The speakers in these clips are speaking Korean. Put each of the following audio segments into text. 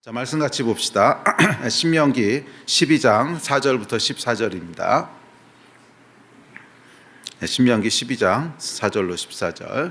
자, 말씀 같이 봅시다. 신명기 12장 4절부터 14절입니다. 신명기 12장 4절로 14절.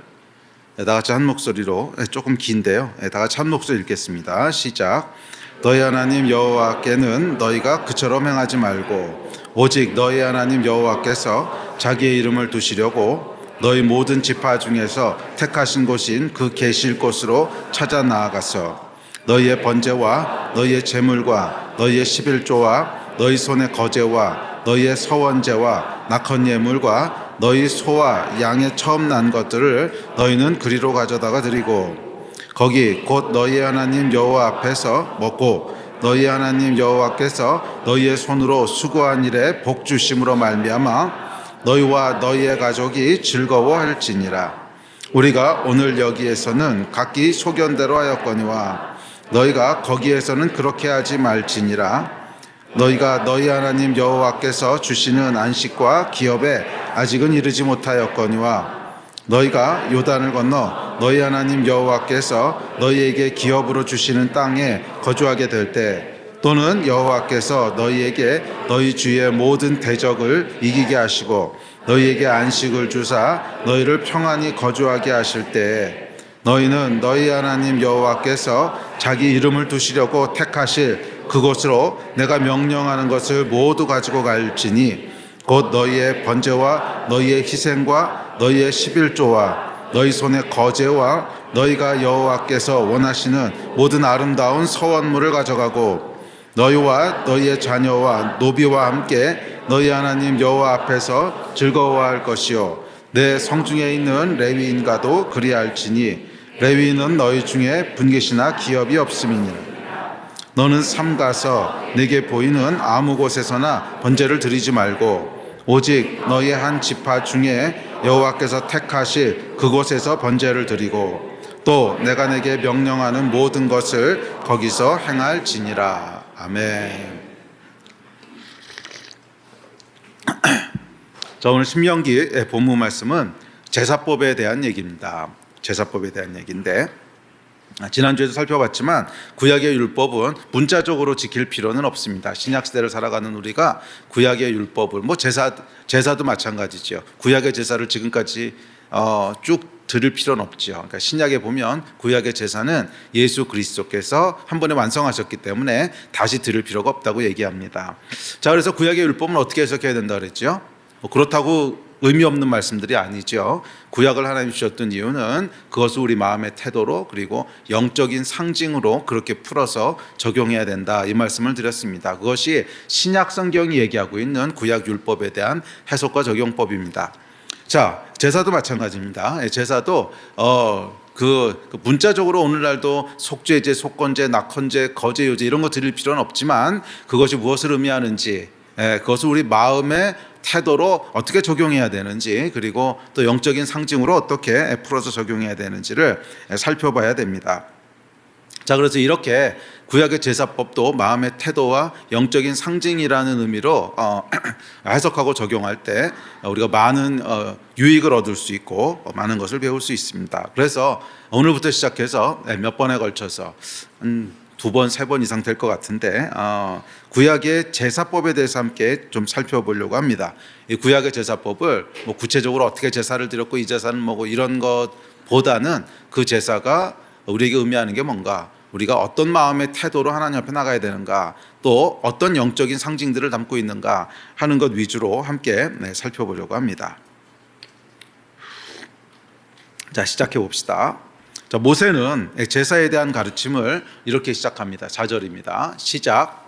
다 같이 한 목소리로, 조금 긴데요. 다 같이 한 목소리 읽겠습니다. 시작. 너희 하나님 여호와께는 너희가 그처럼 행하지 말고 오직 너희 하나님 여호와께서 자기의 이름을 두시려고 너희 모든 지파 중에서 택하신 곳인 그 계실 곳으로 찾아 나아가서 너희의 번제와 너희의 제물과 너희의 11조와 너희 손의 거제와 너희의 서원제와 낙헌 예물과 너희 소와 양의 처음 난 것들을 너희는 그리로 가져다가 드리고 거기 곧 너희 하나님 여호와 앞에서 먹고 너희 하나님 여호와께서 너희의 손으로 수고한 일에 복 주심으로 말미암아 너희와 너희의 가족이 즐거워할지니라. 우리가 오늘 여기에서는 각기 소견대로 하였거니와 너희가 거기에서는 그렇게 하지 말지니라. 너희가 너희 하나님 여호와께서 주시는 안식과 기업에 아직은 이르지 못하였거니와 너희가 요단을 건너 너희 하나님 여호와께서 너희에게 기업으로 주시는 땅에 거주하게 될 때 또는 여호와께서 너희에게 너희 주의 모든 대적을 이기게 하시고 너희에게 안식을 주사 너희를 평안히 거주하게 하실 때에 너희는 너희 하나님 여호와께서 자기 이름을 두시려고 택하실 그곳으로 내가 명령하는 것을 모두 가지고 갈지니 곧 너희의 번제와 너희의 희생과 너희의 11조와 너희 손의 거제와 너희가 여호와께서 원하시는 모든 아름다운 서원물을 가져가고 너희와 너희의 자녀와 노비와 함께 너희 하나님 여호와 앞에서 즐거워할 것이요 내 성중에 있는 레위인과도 그리할지니 레위인은 너희 중에 분깃이나 기업이 없음이니라. 너는 삼가서 내게 보이는 아무 곳에서나 번제를 드리지 말고 오직 너희 한 지파 중에 여호와께서 택하실 그곳에서 번제를 드리고 또 내가 내게 명령하는 모든 것을 거기서 행할지니라. 아멘. 자, 오늘 신명기의 본문 말씀은 제사법에 대한 얘기입니다. 제사법에 대한 얘기인데 지난주에도 살펴봤지만 구약의 율법은 문자적으로 지킬 필요는 없습니다. 신약 시대를 살아가는 우리가 구약의 율법을 제사도 마찬가지죠. 구약의 제사를 지금까지 쭉 드릴 필요는 없죠. 그러니까 신약에 보면 구약의 제사는 예수 그리스도께서 한 번에 완성하셨기 때문에 다시 드릴 필요가 없다고 얘기합니다. 자, 그래서 구약의 율법은 어떻게 해석해야 된다 그랬죠? 그렇다고 의미 없는 말씀들이 아니죠. 구약을 하나님 주셨던 이유는 그것을 우리 마음의 태도로 그리고 영적인 상징으로 그렇게 풀어서 적용해야 된다, 이 말씀을 드렸습니다. 그것이 신약 성경이 얘기하고 있는 구약 율법에 대한 해석과 적용법입니다. 자, 제사도 마찬가지입니다. 제사도 그 문자적으로 오늘날도 속죄제, 속건제, 낙헌제, 거제, 요제 이런 거 드릴 필요는 없지만 그것이 무엇을 의미하는지, 그것을 우리 마음의 태도로 어떻게 적용해야 되는지, 그리고 또 영적인 상징으로 어떻게 풀어서 적용해야 되는지를 살펴봐야 됩니다. 자, 그래서 이렇게 구약의 제사법도 마음의 태도와 영적인 상징이라는 의미로 해석하고 적용할 때 우리가 많은 유익을 얻을 수 있고 많은 것을 배울 수 있습니다. 그래서 오늘부터 시작해서 몇 번에 걸쳐서 2번, 3번 이상 될 것 같은데 구약의 제사법에 대해서 함께 좀 살펴보려고 합니다. 이 구약의 제사법을 구체적으로 어떻게 제사를 드렸고 이 제사는 뭐고 이런 것보다는 그 제사가 우리에게 의미하는 게 뭔가, 우리가 어떤 마음의 태도로 하나님 앞에 나가야 되는가, 또 어떤 영적인 상징들을 담고 있는가 하는 것 위주로 함께 살펴보려고 합니다. 자, 시작해 봅시다. 자, 모세는 제사에 대한 가르침을 이렇게 시작합니다. 4절입니다. 시작.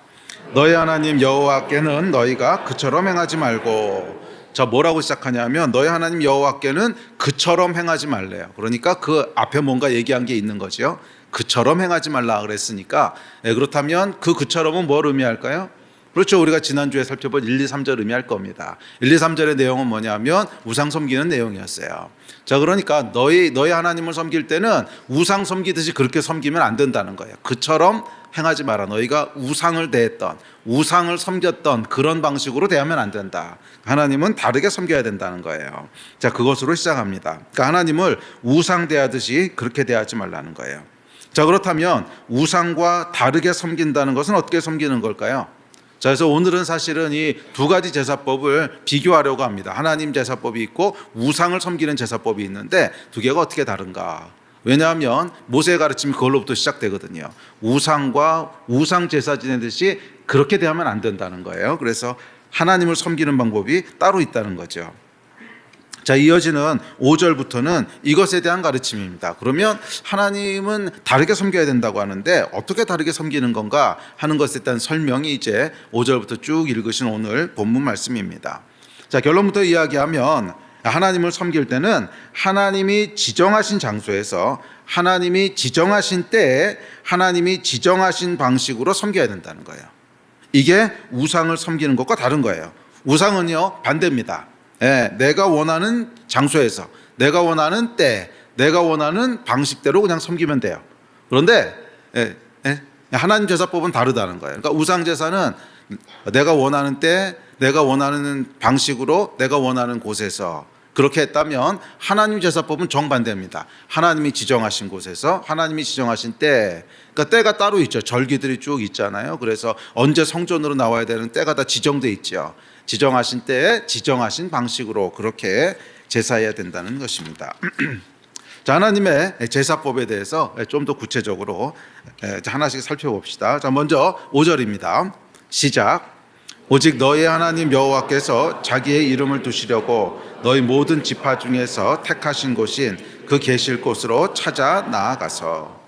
너희 하나님 여호와께는 너희가 그처럼 행하지 말고. 자, 뭐라고 시작하냐면 너희 하나님 여호와께는 그처럼 행하지 말래요. 그러니까 그 앞에 뭔가 얘기한 게 있는 거죠. 그처럼 행하지 말라 그랬으니까 그렇다면 그처럼은 뭘 의미할까요? 그렇죠. 우리가 지난주에 살펴본 1, 2, 3절 의미할 겁니다. 1, 2, 3절의 내용은 뭐냐면 우상 섬기는 내용이었어요. 자, 그러니까 너희 하나님을 섬길 때는 우상 섬기듯이 그렇게 섬기면 안 된다는 거예요. 그처럼 행하지 마라. 너희가 우상을 대했던, 우상을 섬겼던 그런 방식으로 대하면 안 된다. 하나님은 다르게 섬겨야 된다는 거예요. 자, 그것으로 시작합니다. 그러니까 하나님을 우상 대하듯이 그렇게 대하지 말라는 거예요. 자, 그렇다면 우상과 다르게 섬긴다는 것은 어떻게 섬기는 걸까요? 자, 그래서 오늘은 사실은 이 두 가지 제사법을 비교하려고 합니다. 하나님 제사법이 있고 우상을 섬기는 제사법이 있는데 두 개가 어떻게 다른가? 왜냐하면 모세의 가르침이 그걸로부터 시작되거든요. 우상과 우상 제사 지내듯이 그렇게 대하면 안 된다는 거예요. 그래서 하나님을 섬기는 방법이 따로 있다는 거죠. 자, 이어지는 5절부터는 이것에 대한 가르침입니다. 그러면 하나님은 다르게 섬겨야 된다고 하는데 어떻게 다르게 섬기는 건가 하는 것에 대한 설명이 이제 5절부터 쭉 읽으신 오늘 본문 말씀입니다. 자, 결론부터 이야기하면 하나님을 섬길 때는 하나님이 지정하신 장소에서 하나님이 지정하신 때에 하나님이 지정하신 방식으로 섬겨야 된다는 거예요. 이게 우상을 섬기는 것과 다른 거예요. 우상은요, 반대입니다. 내가 원하는 장소에서, 내가 원하는 때, 내가 원하는 방식대로 그냥 섬기면 돼요. 그런데 하나님 제사법은 다르다는 거예요. 그러니까 우상 제사는 내가 원하는 때, 내가 원하는 방식으로, 내가 원하는 곳에서 그렇게 했다면 하나님 제사법은 정반대입니다. 하나님이 지정하신 곳에서, 하나님이 지정하신 때, 그러니까 때가 따로 있죠. 절기들이 쭉 있잖아요. 그래서 언제 성전으로 나와야 되는 때가 다 지정돼 있죠. 지정하신 때에 지정하신 방식으로 그렇게 제사해야 된다는 것입니다. 자, 하나님의 제사법에 대해서 좀 더 구체적으로 하나씩 살펴봅시다. 자, 먼저 5절입니다. 시작. 오직 너희 하나님 여호와께서 자기의 이름을 두시려고 너희 모든 지파 중에서 택하신 곳인 그 계실 곳으로 찾아 나아가서.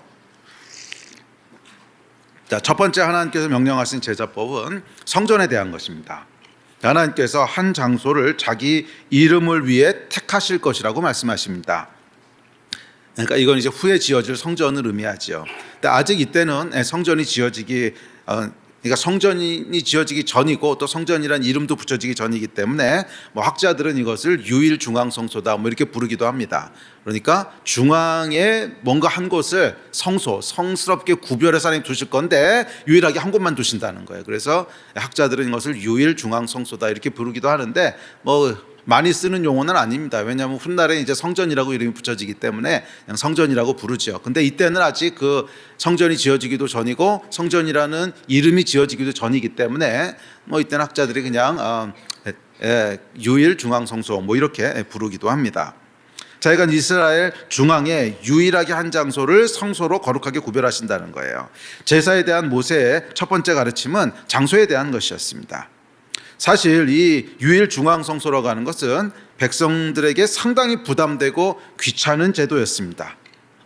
자, 첫 번째 하나님께서 명령하신 제사법은 성전에 대한 것입니다. 하나님께서 한 장소를 자기 이름을 위해 택하실 것이라고 말씀하십니다. 그러니까 이건 이제 후에 지어질 성전을 의미하죠. 근데 아직 이때는 성전이 지어지기 그러니까 성전이 지어지기 전이고 또 성전이란 이름도 붙여지기 전이기 때문에 뭐 학자들은 이것을 유일 중앙 성소다 뭐 이렇게 부르기도 합니다. 그러니까 중앙에 뭔가 한 곳을 성스럽게 구별해서 하나님 두실 건데 유일하게 한 곳만 두신다는 거예요. 그래서 학자들은 이것을 유일 중앙 성소다 이렇게 부르기도 하는데 뭐 많이 쓰는 용어는 아닙니다. 왜냐하면 훗날에 이제 성전이라고 이름이 붙여지기 때문에 그냥 성전이라고 부르죠. 근데 이때는 아직 그 성전이 지어지기도 전이고 성전이라는 이름이 지어지기도 전이기 때문에 뭐 이때는 학자들이 그냥 유일 중앙 성소 뭐 이렇게 부르기도 합니다. 자, 이건 이스라엘 중앙에 유일하게 한 장소를 성소로 거룩하게 구별하신다는 거예요. 제사에 대한 모세의 첫 번째 가르침은 장소에 대한 것이었습니다. 사실 이 유일 중앙 성소라고 하는 것은 백성들에게 상당히 부담되고 귀찮은 제도였습니다.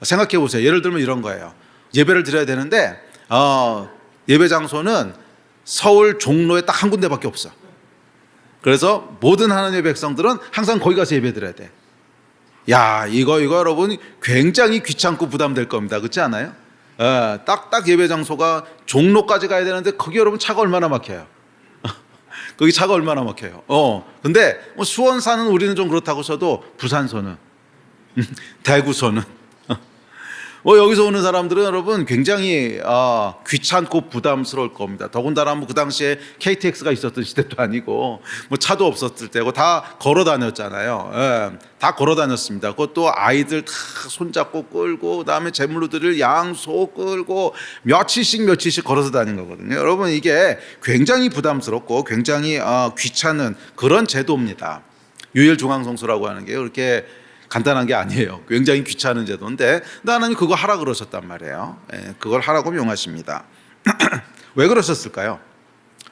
생각해 보세요. 예를 들면 이런 거예요. 예배를 드려야 되는데 예배 장소는 서울 종로에 딱 한 군데밖에 없어. 그래서 모든 하나님의 백성들은 항상 거기 가서 예배 드려야 돼. 야, 이거 여러분 굉장히 귀찮고 부담될 겁니다. 그렇지 않아요? 딱 예배 장소가 종로까지 가야 되는데 거기 여러분 차가 얼마나 막혀요. 거기 차가 얼마나 막혀요. 근데 뭐 수원사는 우리는 좀 그렇다고 쳐도 부산서는 대구서는 여기서 오는 사람들은 여러분 굉장히 귀찮고 부담스러울 겁니다. 더군다나 뭐 그 당시에 KTX가 있었던 시대도 아니고 뭐 차도 없었을 때고 다 걸어 다녔잖아요. 다 걸어 다녔습니다. 그것도 아이들 다 손잡고 끌고 그다음에 제물로 드릴 양, 소 끌고 며칠씩 걸어서 다닌 거거든요. 여러분 이게 굉장히 부담스럽고 굉장히 귀찮은 그런 제도입니다. 유일중앙성소라고 하는 게 그렇게 간단한 게 아니에요. 굉장히 귀찮은 제도인데 하나님 그거 하라 그러셨단 말이에요. 그걸 하라고 명하십니다. 왜 그러셨을까요?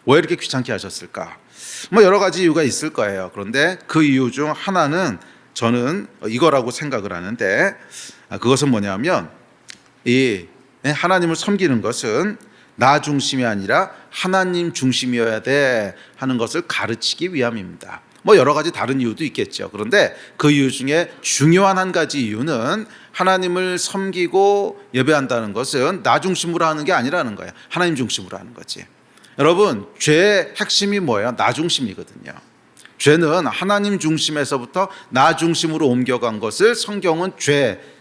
왜 이렇게 귀찮게 하셨을까? 뭐 여러 가지 이유가 있을 거예요. 그런데 그 이유 중 하나는 저는 이거라고 생각을 하는데 그것은 뭐냐면 이 하나님을 섬기는 것은 나 중심이 아니라 하나님 중심이어야 돼 하는 것을 가르치기 위함입니다. 뭐 여러 가지 다른 이유도 있겠죠. 그런데 그 이유 중에 중요한 한 가지 이유는 하나님을 섬기고 예배한다는 것은 나 중심으로 하는 게 아니라는 거예요. 하나님 중심으로 하는 거지. 여러분, 죄의 핵심이 뭐예요? 나 중심이거든요. 죄는 하나님 중심에서부터 나 중심으로 옮겨간 것을 성경은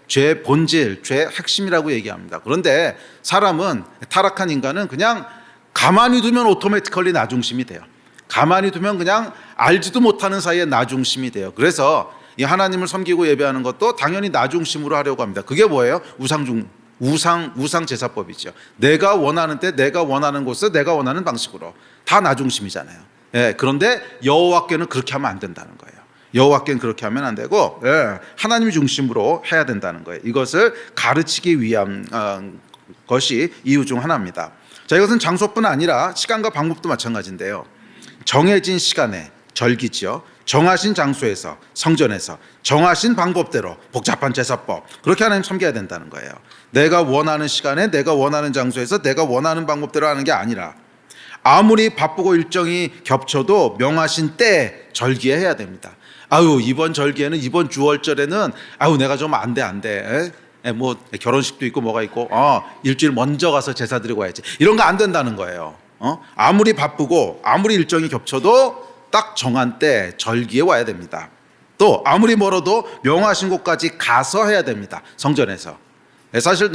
죄의 본질, 죄의 핵심이라고 얘기합니다. 그런데 사람은, 타락한 인간은 그냥 가만히 두면 오토매티컬리 나 중심이 돼요. 가만히 두면 그냥 알지도 못하는 사이에 나 중심이 돼요. 그래서 이 하나님을 섬기고 예배하는 것도 당연히 나 중심으로 하려고 합니다. 그게 뭐예요? 우상 제사법이죠. 내가 원하는 때 내가 원하는 곳에 내가 원하는 방식으로 다 나 중심이잖아요. 예, 그런데 여호와께는 그렇게 하면 안 된다는 거예요. 여호와께는 그렇게 하면 안 되고 하나님 중심으로 해야 된다는 거예요. 이것을 가르치기 위한 것이 이유 중 하나입니다. 자, 이것은 장소뿐 아니라 시간과 방법도 마찬가지인데요. 정해진 시간에 절기지요. 정하신 장소에서 성전에서 정하신 방법대로 복잡한 제사법 그렇게 하나님 섬겨야 된다는 거예요. 내가 원하는 시간에 내가 원하는 장소에서 내가 원하는 방법대로 하는 게 아니라 아무리 바쁘고 일정이 겹쳐도 명하신 때 절기에 해야 됩니다. 아유, 이번 절기에는 이번 주월절에는 아유 내가 좀 안 돼. 뭐 결혼식도 있고 뭐가 있고 일주일 먼저 가서 제사 드리고 와야지. 이런 거 안 된다는 거예요. 아무리 바쁘고 아무리 일정이 겹쳐도 딱 정한 때 절기에 와야 됩니다. 또 아무리 멀어도 명하신 곳까지 가서 해야 됩니다. 성전에서. 사실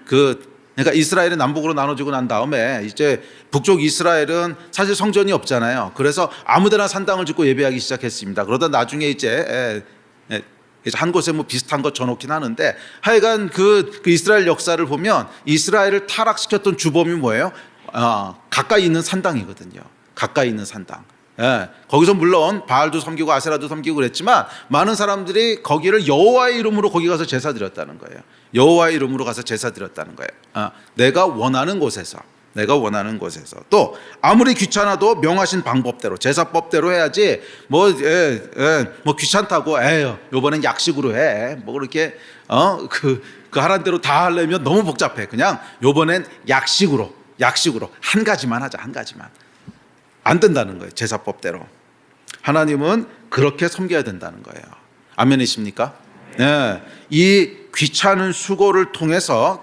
그러니까 이스라엘이 남북으로 나눠지고 난 다음에 이제 북쪽 이스라엘은 사실 성전이 없잖아요. 그래서 아무데나 산당을 짓고 예배하기 시작했습니다. 그러다 나중에 이제 한 곳에 뭐 비슷한 것 져놓긴 하는데 하여간 그 이스라엘 역사를 보면 이스라엘을 타락시켰던 주범이 뭐예요? 가까이 있는 산당이거든요. 가까이 있는 산당. 거기서 물론 바알도 섬기고 아세라도 섬기고 그랬지만 많은 사람들이 거기를 여호와의 이름으로 거기 가서 제사 드렸다는 거예요. 여호와의 이름으로 가서 제사 드렸다는 거예요. 내가 원하는 곳에서 또 아무리 귀찮아도 명하신 방법대로 제사법대로 해야지 뭐 귀찮다고 요번엔 약식으로 해 뭐 그렇게 그 하라는 대로 다 하려면 너무 복잡해. 그냥 요번엔 약식으로 한 가지만 하자. 한 가지만. 안 된다는 거예요. 제사법대로. 하나님은 그렇게 섬겨야 된다는 거예요. 아멘이십니까? 네. 이 귀찮은 수고를 통해서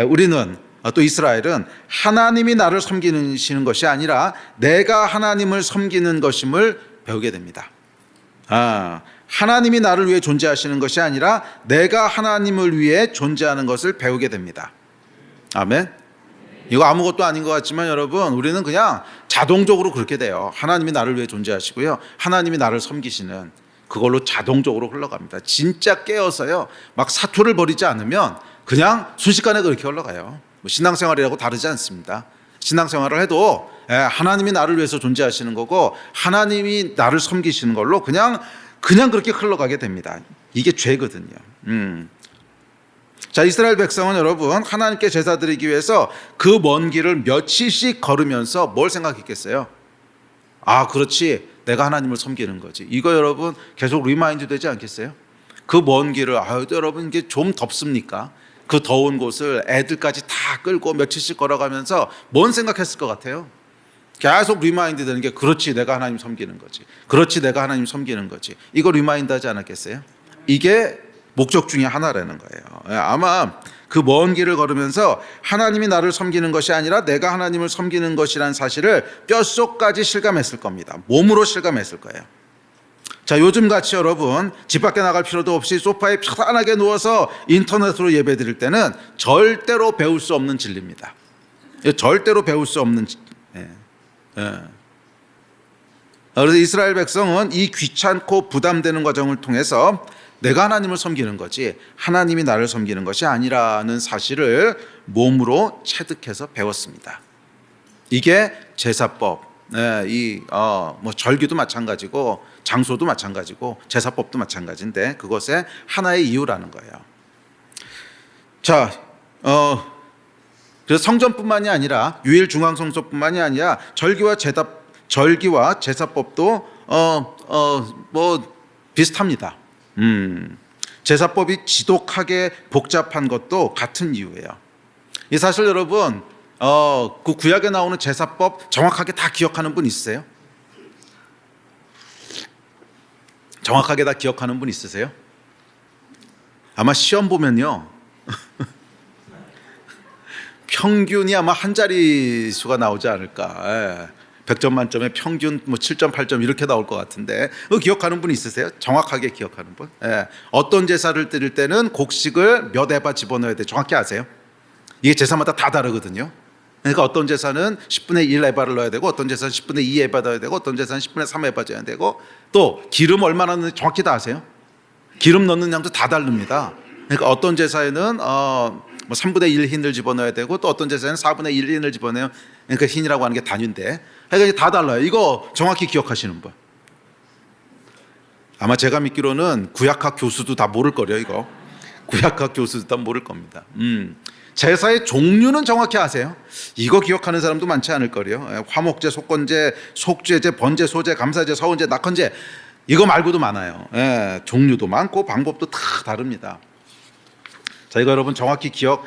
우리는 또 이스라엘은 하나님이 나를 섬기시는 것이 아니라 내가 하나님을 섬기는 것임을 배우게 됩니다. 하나님이 나를 위해 존재하시는 것이 아니라 내가 하나님을 위해 존재하는 것을 배우게 됩니다. 아멘. 이거 아무것도 아닌 것 같지만 여러분, 우리는 그냥 자동적으로 그렇게 돼요. 하나님이 나를 위해 존재하시고요, 하나님이 나를 섬기시는 그걸로 자동적으로 흘러갑니다. 진짜 깨어서요 막 사투를 벌이지 않으면 그냥 순식간에 그렇게 흘러가요. 뭐 신앙생활이라고 다르지 않습니다. 신앙생활을 해도 하나님이 나를 위해서 존재하시는 거고 하나님이 나를 섬기시는 걸로 그냥 그렇게 흘러가게 됩니다. 이게 죄거든요. 자, 이스라엘 백성은 여러분 하나님께 제사 드리기 위해서 그 먼 길을 며칠씩 걸으면서 뭘 생각했겠어요? 그렇지, 내가 하나님을 섬기는 거지. 이거 여러분 계속 리마인드 되지 않겠어요? 그 먼 길을 여러분 이게 좀 덥습니까? 그 더운 곳을 애들까지 다 끌고 며칠씩 걸어가면서 뭔 생각했을 것 같아요? 계속 리마인드 되는 게 그렇지, 내가 하나님 섬기는 거지. 그렇지, 내가 하나님 섬기는 거지. 이거 리마인드 하지 않았겠어요? 이게 목적 중에 하나라는 거예요. 아마 그 먼 길을 걸으면서 하나님이 나를 섬기는 것이 아니라 내가 하나님을 섬기는 것이라는 사실을 뼛속까지 실감했을 겁니다. 몸으로 실감했을 거예요. 자, 요즘 같이 여러분 집 밖에 나갈 필요도 없이 소파에 편안하게 누워서 인터넷으로 예배 드릴 때는 절대로 배울 수 없는 진리입니다. 절대로 배울 수 없는 그래서 이스라엘 백성은 이 귀찮고 부담되는 과정을 통해서 내가 하나님을 섬기는 거지 하나님이 나를 섬기는 것이 아니라는 사실을 몸으로 체득해서 배웠습니다. 이게 제사법, 뭐 절기도 마찬가지고 장소도 마찬가지고 제사법도 마찬가지인데 그것의 하나의 이유라는 거예요. 자, 그래서 성전뿐만이 아니라 유일 중앙성소뿐만이 아니라 절기와 제사법도 뭐 비슷합니다. 제사법이 지독하게 복잡한 것도 같은 이유예요. 이 사실 여러분 그 구약에 나오는 제사법 정확하게 다 기억하는 분 있으세요? 정확하게 다 기억하는 분 있으세요? 아마 시험 보면요 평균이 아마 한 자릿수가 나오지 않을까. 100점 만점에 평균 뭐 7점, 8점 이렇게 나올 것 같은데 그거 기억하는 분 있으세요? 정확하게 기억하는 분? 어떤 제사를 드릴 때는 곡식을 몇 에바 집어넣어야 돼 정확히 아세요? 이게 제사마다 다 다르거든요. 그러니까 어떤 제사는 10분의 1 에바를 넣어야 되고 어떤 제사는 10분의 2 에바 넣어야 되고 어떤 제사는 10분의 3 에바 넣어야 되고 또 기름 얼마나 넣는지 정확히 다 아세요? 기름 넣는 양도 다 다릅니다. 그러니까 어떤 제사에는 뭐 3분의 1 흰을 집어넣어야 되고 또 어떤 제사에는 4분의 1 흰을 집어넣어요. 그러니까 흰이라고 하는 게 단위인데 그러니까 다 달라요. 이거 정확히 기억하시는 분. 아마 제가 믿기로는 구약학 교수도 다 모를 거래요. 이거 구약학 교수도 다 모를 겁니다. 제사의 종류는 정확히 아세요? 이거 기억하는 사람도 많지 않을 거래요. 화목제, 속건제, 속죄제, 번제, 소제, 감사제, 서원제, 낙헌제 이거 말고도 많아요. 종류도 많고 방법도 다 다릅니다. 자, 이거 여러분 정확히 기억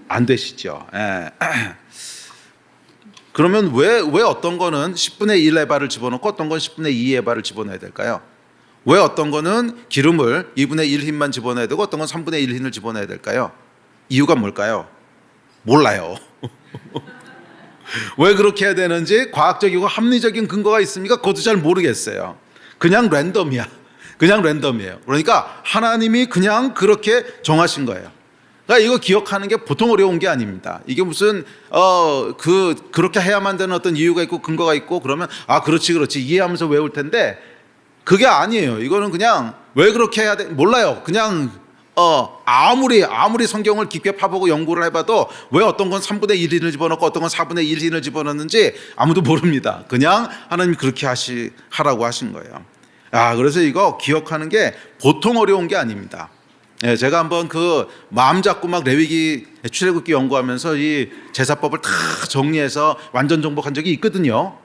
안 되시죠? 그러면 왜 어떤 거는 10분의 1 에바를 집어넣고 어떤 건 10분의 2 에바를 집어넣어야 될까요? 왜 어떤 거는 기름을 2분의 1 흰만 집어넣어야 되고 어떤 건 3분의 1 흰을 집어넣어야 될까요? 이유가 뭘까요? 몰라요. 왜 그렇게 해야 되는지 과학적이고 합리적인 근거가 있습니까? 그것도 잘 모르겠어요. 그냥 랜덤이야. 그냥 랜덤이에요. 그러니까 하나님이 그냥 그렇게 정하신 거예요. 그러니까 이거 기억하는 게 보통 어려운 게 아닙니다. 이게 무슨 그렇게 해야만 되는 어떤 이유가 있고 근거가 있고 그러면 그렇지 이해하면서 외울 텐데 그게 아니에요. 이거는 그냥 왜 그렇게 해야 돼? 몰라요. 그냥 아무리 성경을 깊게 파보고 연구를 해봐도 왜 어떤 건 3분의 1 흰을 집어넣고 어떤 건 4분의 1 흰을 집어넣는지 아무도 모릅니다. 그냥 하나님 그렇게 하라고 하신 거예요. 그래서 이거 기억하는 게 보통 어려운 게 아닙니다. 제가 한번 그 마음 잡고 막 레위기 출애굽기 연구하면서 이 제사법을 다 정리해서 완전 정복한 적이 있거든요.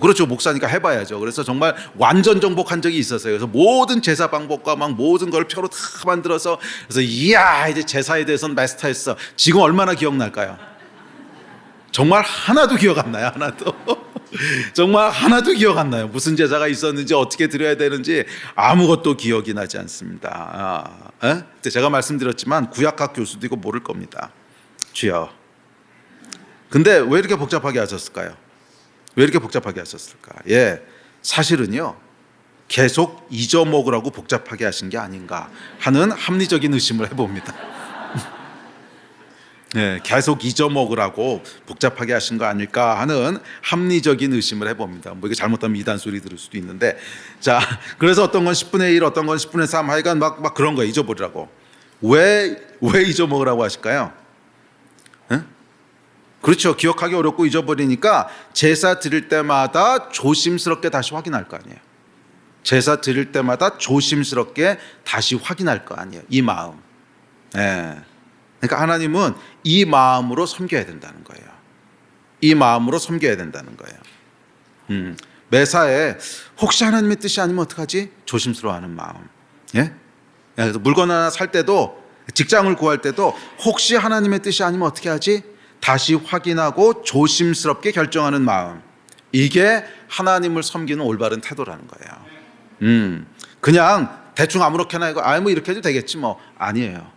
그렇죠. 목사니까 해봐야죠. 그래서 정말 완전 정복한 적이 있었어요. 그래서 모든 제사 방법과 막 모든 걸 표로 다 만들어서 그래서 이야 이제 제사에 대해서는 마스터했어. 지금 얼마나 기억날까요? 정말 하나도 기억 안 나요. 하나도. 정말 하나도 기억 안 나요. 무슨 제사가 있었는지 어떻게 드려야 되는지 아무것도 기억이 나지 않습니다. 제가 말씀드렸지만 구약학 교수도 이거 모를 겁니다. 주여. 근데 왜 이렇게 복잡하게 하셨을까요? 왜 이렇게 복잡하게 하셨을까? 사실은요 계속 잊어먹으라고 복잡하게 하신 게 아닌가 하는 합리적인 의심을 해봅니다. 계속 잊어먹으라고 복잡하게 하신 거 아닐까 하는 합리적인 의심을 해봅니다. 뭐 이게 잘못하면 이단 소리 들을 수도 있는데, 자 그래서 어떤 건 10분의 1, 어떤 건 10분의 3, 하여간 막 그런 거 잊어버리라고. 왜 잊어먹으라고 하실까요? 그렇죠. 기억하기 어렵고 잊어버리니까 제사 드릴 때마다 조심스럽게 다시 확인할 거 아니에요. 제사 드릴 때마다 조심스럽게 다시 확인할 거 아니에요. 이 마음. 그러니까 하나님은 이 마음으로 섬겨야 된다는 거예요. 이 마음으로 섬겨야 된다는 거예요. 매사에 혹시 하나님의 뜻이 아니면 어떡하지? 조심스러워하는 마음. 그래서 물건 하나 살 때도 직장을 구할 때도 혹시 하나님의 뜻이 아니면 어떻게 하지? 다시 확인하고 조심스럽게 결정하는 마음. 이게 하나님을 섬기는 올바른 태도라는 거예요. 그냥 대충 아무렇게나 이거 뭐 이렇게 해도 되겠지 뭐 아니에요.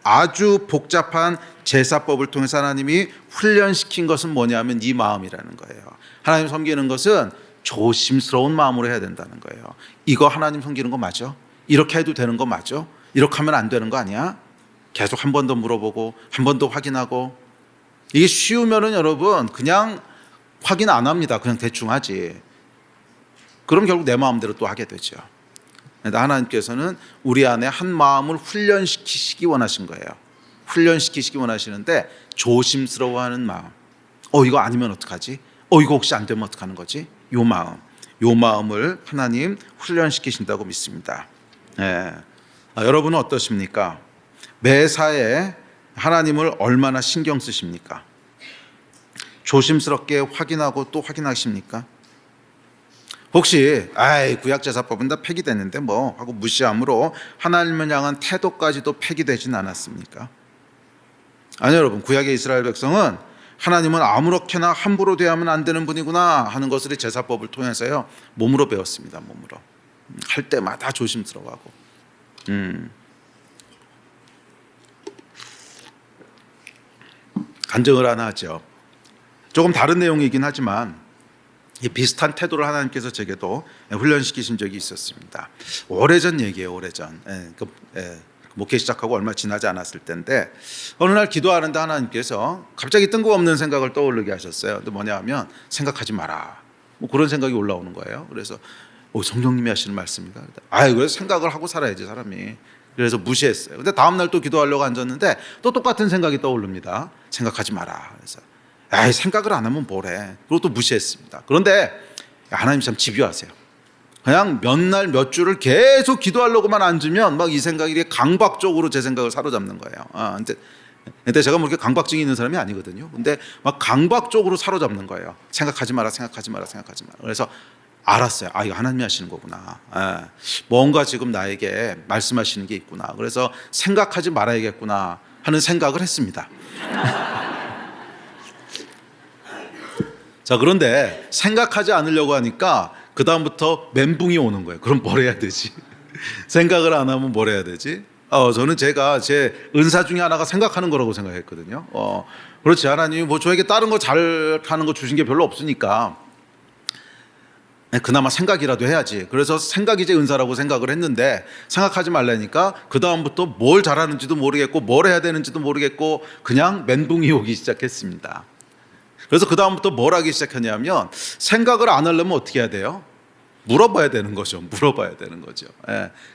아주 복잡한 제사법을 통해서 하나님이 훈련시킨 것은 뭐냐면 이 마음이라는 거예요. 하나님 섬기는 것은 조심스러운 마음으로 해야 된다는 거예요. 이거 하나님 섬기는 거 맞아? 이렇게 해도 되는 거 맞아? 이렇게 하면 안 되는 거 아니야? 계속 한 번 더 물어보고 한 번 더 확인하고. 이게 쉬우면은 여러분 그냥 확인 안 합니다. 그냥 대충 하지. 그럼 결국 내 마음대로 또 하게 되죠. 하나님께서는 우리 안에 한 마음을 훈련시키시기 원하신 거예요. 훈련시키시기 원하시는데 조심스러워하는 마음. 이거 아니면 어떡하지? 이거 혹시 안 되면 어떡하는 거지? 요 마음을 하나님 훈련시키신다고 믿습니다. 여러분은 어떠십니까? 매사에 하나님을 얼마나 신경 쓰십니까? 조심스럽게 확인하고 또 확인하십니까? 혹시 구약제사법은 다 폐기됐는데 뭐 하고 무시함으로 하나님을 향한 태도까지도 폐기되진 않았습니까? 아니요 여러분, 구약의 이스라엘 백성은 하나님은 아무렇게나 함부로 대하면 안 되는 분이구나 하는 것을 이 제사법을 통해서요 몸으로 배웠습니다. 몸으로 할 때마다 조심스러워하고. 간증을 하나 하죠. 조금 다른 내용이긴 하지만 비슷한 태도를 하나님께서 제게도 훈련시키신 적이 있었습니다. 오래전 얘기예요. 오래전. 목회 시작하고 얼마 지나지 않았을 때인데 어느 날 기도하는데 하나님께서 갑자기 뜬금없는 생각을 떠오르게 하셨어요. 근데 뭐냐 하면 생각하지 마라. 뭐 그런 생각이 올라오는 거예요. 그래서 성령님이 하시는 말씀인가? 그래서 생각을 하고 살아야지 사람이. 그래서 무시했어요. 근데 다음날 또 기도하려고 앉았는데 또 똑같은 생각이 떠오릅니다. 생각하지 마라. 그래서 에이, 생각을 안 하면 뭐래. 그리고 또 무시했습니다. 그런데 하나님 참 집요하세요. 그냥 몇 날 몇 주를 계속 기도하려고만 앉으면 막 이 생각이 이렇게 강박적으로 제 생각을 사로잡는 거예요. 근데 제가 뭐 이렇게 강박증이 있는 사람이 아니거든요. 근데 막 강박적으로 사로잡는 거예요. 생각하지 마라, 생각하지 마라, 생각하지 마라. 그래서 알았어요. 아, 이거 하나님이 하시는 거구나. 뭔가 지금 나에게 말씀하시는 게 있구나. 그래서 생각하지 말아야겠구나 하는 생각을 했습니다. 자, 그런데 생각하지 않으려고 하니까 그 다음부터 멘붕이 오는 거예요. 그럼 뭘 해야 되지? 생각을 안 하면 뭘 해야 되지? 저는 제가 제 은사 중에 하나가 생각하는 거라고 생각했거든요. 그렇지, 하나님이 뭐 저에게 다른 거 잘하는 거 주신 게 별로 없으니까 그나마 생각이라도 해야지. 그래서 생각이 제 은사라고 생각을 했는데 생각하지 말라니까 그 다음부터 뭘 잘하는지도 모르겠고 뭘 해야 되는지도 모르겠고 그냥 멘붕이 오기 시작했습니다. 그래서 그 다음부터 뭘 하기 시작했냐면 생각을 안 하려면 어떻게 해야 돼요? 물어봐야 되는 거죠. 물어봐야 되는 거죠.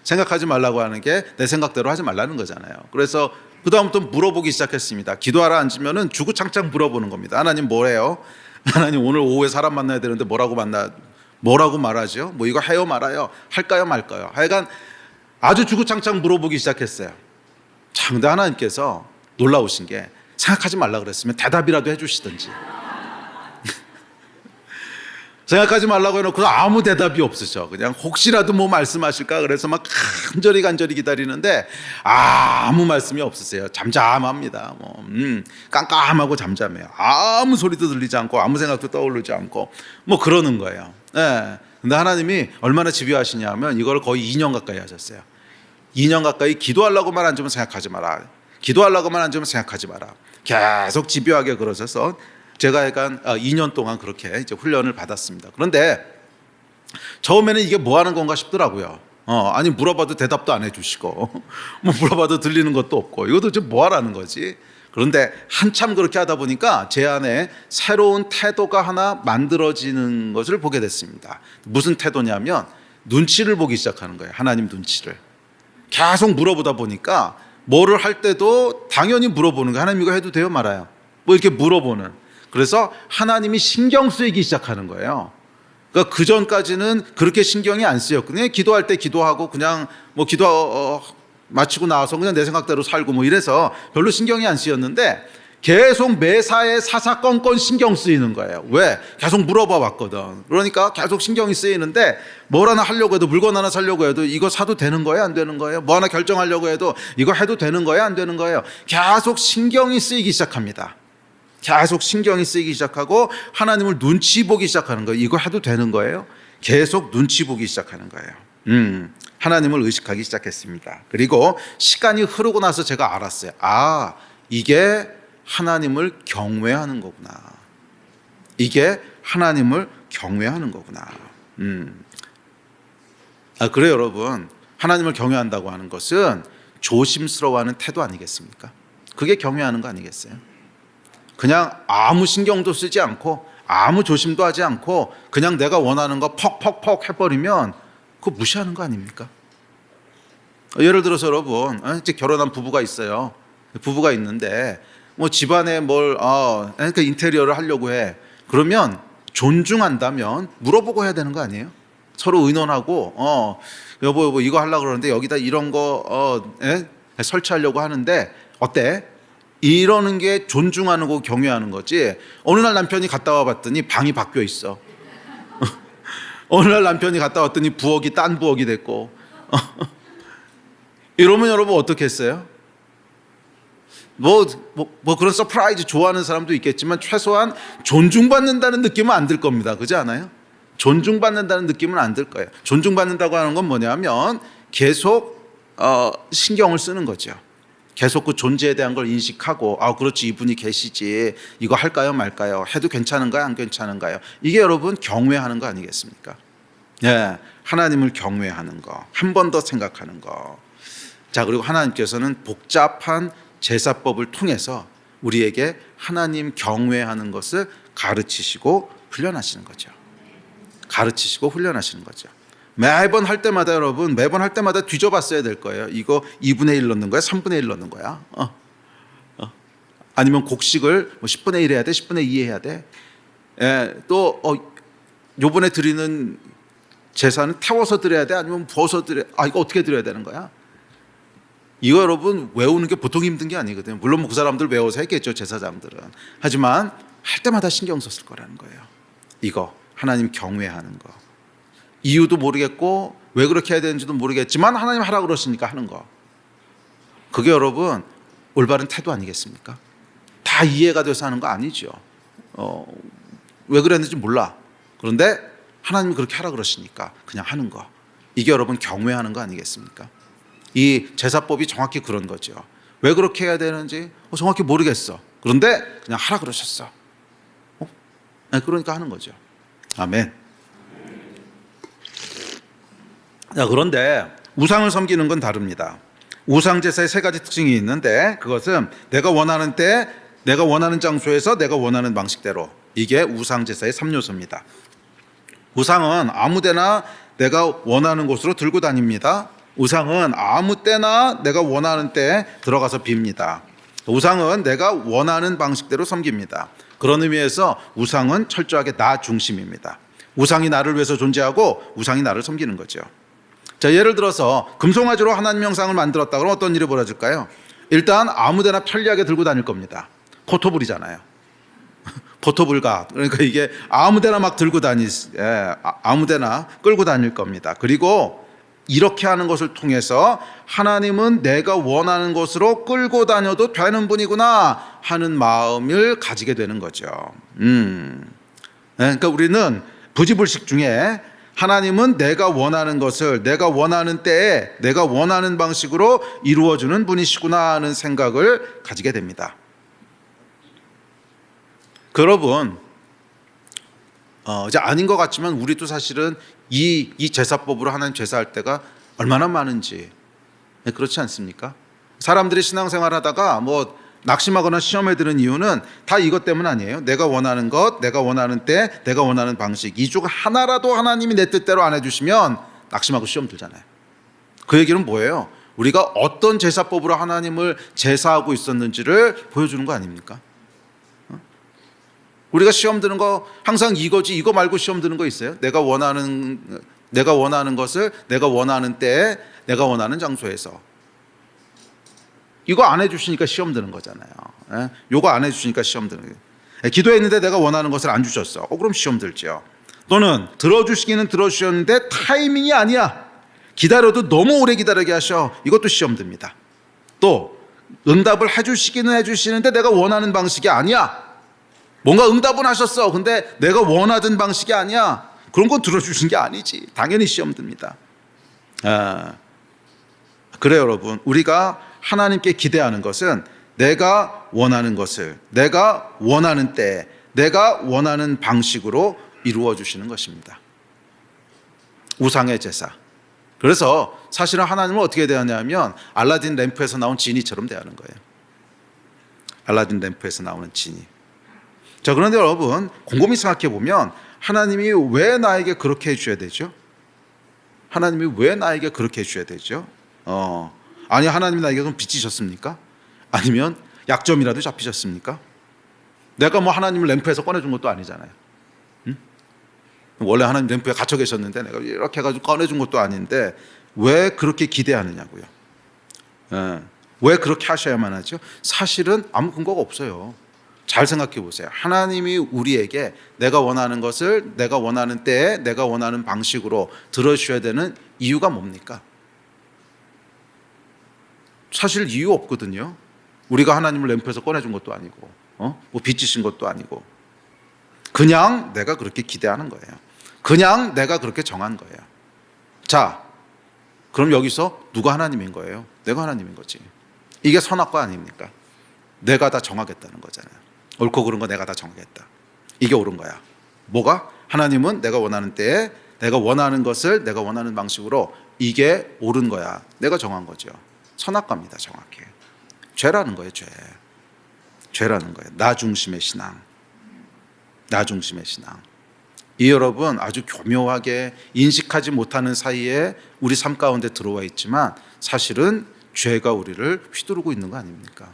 생각하지 말라고 하는 게 내 생각대로 하지 말라는 거잖아요. 그래서 그 다음부터 물어보기 시작했습니다. 기도하러 앉으면은 주구장창 물어보는 겁니다. 하나님 뭐래요? 하나님 오늘 오후에 사람 만나야 되는데 뭐라고 말하죠? 뭐 이거 해요 말아요? 할까요 말까요? 하여간 아주 주구장창 물어보기 시작했어요. 자, 근데 하나님께서 놀라우신 게 생각하지 말라 그랬으면 대답이라도 해주시든지 생각하지 말라고 해놓고 아무 대답이 없으셔. 그냥 혹시라도 뭐 말씀하실까 그래서 막 간절히 기다리는데 아무 말씀이 없으세요. 잠잠합니다. 깜깜하고 잠잠해요. 아무 소리도 들리지 않고 아무 생각도 떠오르지 않고 뭐 그러는 거예요. 근데 하나님이 얼마나 집요하시냐면 이걸 거의 2년 가까이 하셨어요. 2년 가까이 기도하려고만 앉으면 생각하지 마라. 기도하려고만 앉으면 생각하지 마라. 계속 집요하게 그러셔서 제가 약간 2년 동안 그렇게 이제 훈련을 받았습니다. 그런데 처음에는 이게 뭐 하는 건가 싶더라고요. 아니 물어봐도 대답도 안 해주시고 뭐 물어봐도 들리는 것도 없고 이것도 지금 뭐 하라는 거지. 그런데 한참 그렇게 하다 보니까 제 안에 새로운 태도가 하나 만들어지는 것을 보게 됐습니다. 무슨 태도냐면 눈치를 보기 시작하는 거예요. 하나님 눈치를. 계속 물어보다 보니까 뭐를 할 때도 당연히 물어보는 거예요. 하나님 이거 해도 돼요 말아요? 뭐 이렇게 물어보는. 그래서 하나님이 신경 쓰이기 시작하는 거예요. 그러니까 그 전까지는 그렇게 신경이 안 쓰였거든요. 기도할 때 기도하고 그냥 뭐 기도 마치고 나와서 그냥 내 생각대로 살고 뭐 이래서 별로 신경이 안 쓰였는데 계속 매사에 사사건건 신경 쓰이는 거예요. 왜? 계속 물어봐 왔거든. 그러니까 계속 신경이 쓰이는데 뭘 하나 하려고 해도 물건 하나 사려고 해도 이거 사도 되는 거예요? 안 되는 거예요? 뭐 하나 결정하려고 해도 이거 해도 되는 거예요? 안 되는 거예요? 계속 신경이 쓰이기 시작합니다. 계속 신경이 쓰이기 시작하고 하나님을 눈치 보기 시작하는 거예요. 이거 해도 되는 거예요? 계속 눈치 보기 시작하는 거예요. 하나님을 의식하기 시작했습니다. 그리고 시간이 흐르고 나서 제가 알았어요. 아, 이게 하나님을 경외하는 거구나. 이게 하나님을 경외하는 거구나. 그래요, 여러분. 하나님을 경외한다고 하는 것은 조심스러워하는 태도 아니겠습니까? 그게 경외하는 거 아니겠어요? 그냥 아무 신경도 쓰지 않고 아무 조심도 하지 않고 그냥 내가 원하는 거 퍽퍽퍽 해버리면 그거 무시하는 거 아닙니까? 예를 들어서 여러분 이제 결혼한 부부가 있어요. 부부가 있는데 뭐 집안에 그러니까 인테리어를 하려고 해. 그러면 존중한다면 물어보고 해야 되는 거 아니에요? 서로 의논하고 여보 이거 하려고 그러는데 여기다 이런 거 설치하려고 하는데 어때? 이러는 게 존중하는 거 경외하는 거지. 어느 날 남편이 갔다 와 봤더니 방이 바뀌어 있어. 어느 날 남편이 갔다 왔더니 부엌이 딴 부엌이 됐고 이러면 여러분 어떻게 했어요? 뭐 그런 서프라이즈 좋아하는 사람도 있겠지만 최소한 존중받는다는 느낌은 안 들 겁니다. 그렇지 않아요? 존중받는다는 느낌은 안 들 거예요. 존중받는다고 하는 건 뭐냐면 계속 신경을 쓰는 거죠. 계속 그 존재에 대한 걸 인식하고 그렇지 이분이 계시지 이거 할까요 말까요? 해도 괜찮은가요 안 괜찮은가요? 이게 여러분 경외하는 거 아니겠습니까? 하나님을 경외하는 거, 한 번 더 생각하는 거. 자, 그리고 하나님께서는 복잡한 제사법을 통해서 우리에게 하나님 경외하는 것을 가르치시고 훈련하시는 거죠. 가르치시고 훈련하시는 거죠. 매번 할 때마다 여러분, 매번 할 때마다 뒤져봤어야 될 거예요. 이거 2분의 1 넣는 거야? 3분의 1 넣는 거야? 아니면 곡식을 뭐 10분의 1 해야 돼? 10분의 2 해야 돼? 또 요번에 드리는 제사는 태워서 드려야 돼? 아니면 부어서 드려야 돼? 이거 어떻게 드려야 되는 거야? 이거 여러분 외우는 게 보통 힘든 게 아니거든요. 물론 그 사람들 외워서 했겠죠, 제사장들은. 하지만 할 때마다 신경 썼을 거라는 거예요. 이거 하나님 경외하는 거. 이유도 모르겠고 왜 그렇게 해야 되는지도 모르겠지만 하나님 하라 그러시니까 하는 거. 그게 여러분 올바른 태도 아니겠습니까? 다 이해가 돼서 하는 거 아니죠. 왜 그랬는지 몰라. 그런데 하나님이 그렇게 하라 그러시니까 그냥 하는 거. 이게 여러분 경외하는 거 아니겠습니까? 이 제사법이 정확히 그런 거죠. 왜 그렇게 해야 되는지 정확히 모르겠어. 그런데 그냥 하라 그러셨어. 그러니까 하는 거죠. 아멘. 자, 그런데 우상을 섬기는 건 다릅니다. 우상 제사에 세 가지 특징이 있는데 그것은 내가 원하는 때, 내가 원하는 장소에서, 내가 원하는 방식대로. 이게 우상 제사의 3요소입니다. 우상은 아무데나 내가 원하는 곳으로 들고 다닙니다. 우상은 아무 때나 내가 원하는 때에 들어가서 빕니다. 우상은 내가 원하는 방식대로 섬깁니다. 그런 의미에서 우상은 철저하게 나 중심입니다. 우상이 나를 위해서 존재하고 우상이 나를 섬기는 거죠. 자, 예를 들어서 금송아지로 하나님 형상을 만들었다 그러면 어떤 일이 벌어질까요? 일단 아무데나 편리하게 들고 다닐 겁니다. 포토불이잖아요. 포토불가. 그러니까 이게 아무데나 막 들고 아무데나 끌고 다닐 겁니다. 그리고 이렇게 하는 것을 통해서 하나님은 내가 원하는 곳으로 끌고 다녀도 되는 분이구나 하는 마음을 가지게 되는 거죠. 그러니까 우리는 부지불식 중에 하나님은 내가 원하는 것을 내가 원하는 때에 내가 원하는 방식으로 이루어주는 분이시구나 하는 생각을 가지게 됩니다. 여러분, 이제 아닌 것 같지만 우리도 사실은 이 제사법으로 하나님 제사할 때가 얼마나 많은지 그렇지 않습니까? 사람들이 신앙생활 하다가 뭐 낙심하거나 시험에 드는 이유는 다 이것 때문 아니에요. 내가 원하는 것, 내가 원하는 때, 내가 원하는 방식 이 중 하나라도 하나님이 내 뜻대로 안 해주시면 낙심하고 시험 들잖아요. 그 얘기는 뭐예요? 우리가 어떤 제사법으로 하나님을 제사하고 있었는지를 보여주는 거 아닙니까? 우리가 시험 드는 거 항상 이거지 이거 말고 시험 드는 거 있어요? 내가 원하는 것을 내가 원하는 때에 내가 원하는 장소에서 이거 안 해주시니까 시험 드는 거잖아요. 이거 안 해주시니까 시험 드는 거예요. 기도했는데 내가 원하는 것을 안 주셨어. 그럼 시험 들죠. 또는 들어주시기는 들어주셨는데 타이밍이 아니야. 기다려도 너무 오래 기다리게 하셔. 이것도 시험 듭니다. 또 응답을 해주시기는 해주시는데 내가 원하는 방식이 아니야. 뭔가 응답은 하셨어. 근데 내가 원하던 방식이 아니야. 그런 건 들어주신 게 아니지. 당연히 시험 듭니다. 그래요, 여러분. 우리가 하나님께 기대하는 것은 내가 원하는 것을 내가 원하는 때에 내가 원하는 방식으로 이루어 주시는 것입니다. 우상의 제사. 그래서 사실은 하나님을 어떻게 대하냐면 알라딘 램프에서 나온 지니처럼 대하는 거예요. 알라딘 램프에서 나오는 지니. 자, 그런데 여러분 곰곰이 생각해 보면 하나님이 왜 나에게 그렇게 해줘야 되죠? 하나님이 왜 나에게 그렇게 해줘야 되죠? 아니 하나님이 나에게 좀 빚지셨습니까? 아니면 약점이라도 잡히셨습니까? 내가 뭐 하나님을 램프에서 꺼내준 것도 아니잖아요. 응? 원래 하나님 램프에 갇혀 계셨는데 내가 이렇게 해가지고 꺼내준 것도 아닌데 왜 그렇게 기대하느냐고요. 왜 그렇게 하셔야만 하죠? 사실은 아무 근거가 없어요. 잘 생각해 보세요. 하나님이 우리에게 내가 원하는 것을 내가 원하는 때에 내가 원하는 방식으로 들어주셔야 되는 이유가 뭡니까? 사실 이유 없거든요. 우리가 하나님을 램프에서 꺼내준 것도 아니고 뭐 빚지신 것도 아니고 그냥 내가 그렇게 기대하는 거예요. 그냥 내가 그렇게 정한 거예요. 자, 그럼 여기서 누가 하나님인 거예요? 내가 하나님인 거지. 이게 선악과 아닙니까? 내가 다 정하겠다는 거잖아요. 옳고 그른 거 내가 다 정하겠다. 이게 옳은 거야. 뭐가? 하나님은 내가 원하는 때에 내가 원하는 것을 내가 원하는 방식으로 이게 옳은 거야. 내가 정한 거죠. 선악과입니다. 정확히. 죄라는 거예요. 죄라는 거예요. 나 중심의 신앙. 나 중심의 신앙. 이 여러분 아주 교묘하게 인식하지 못하는 사이에 우리 삶 가운데 들어와 있지만 사실은 죄가 우리를 휘두르고 있는 거 아닙니까?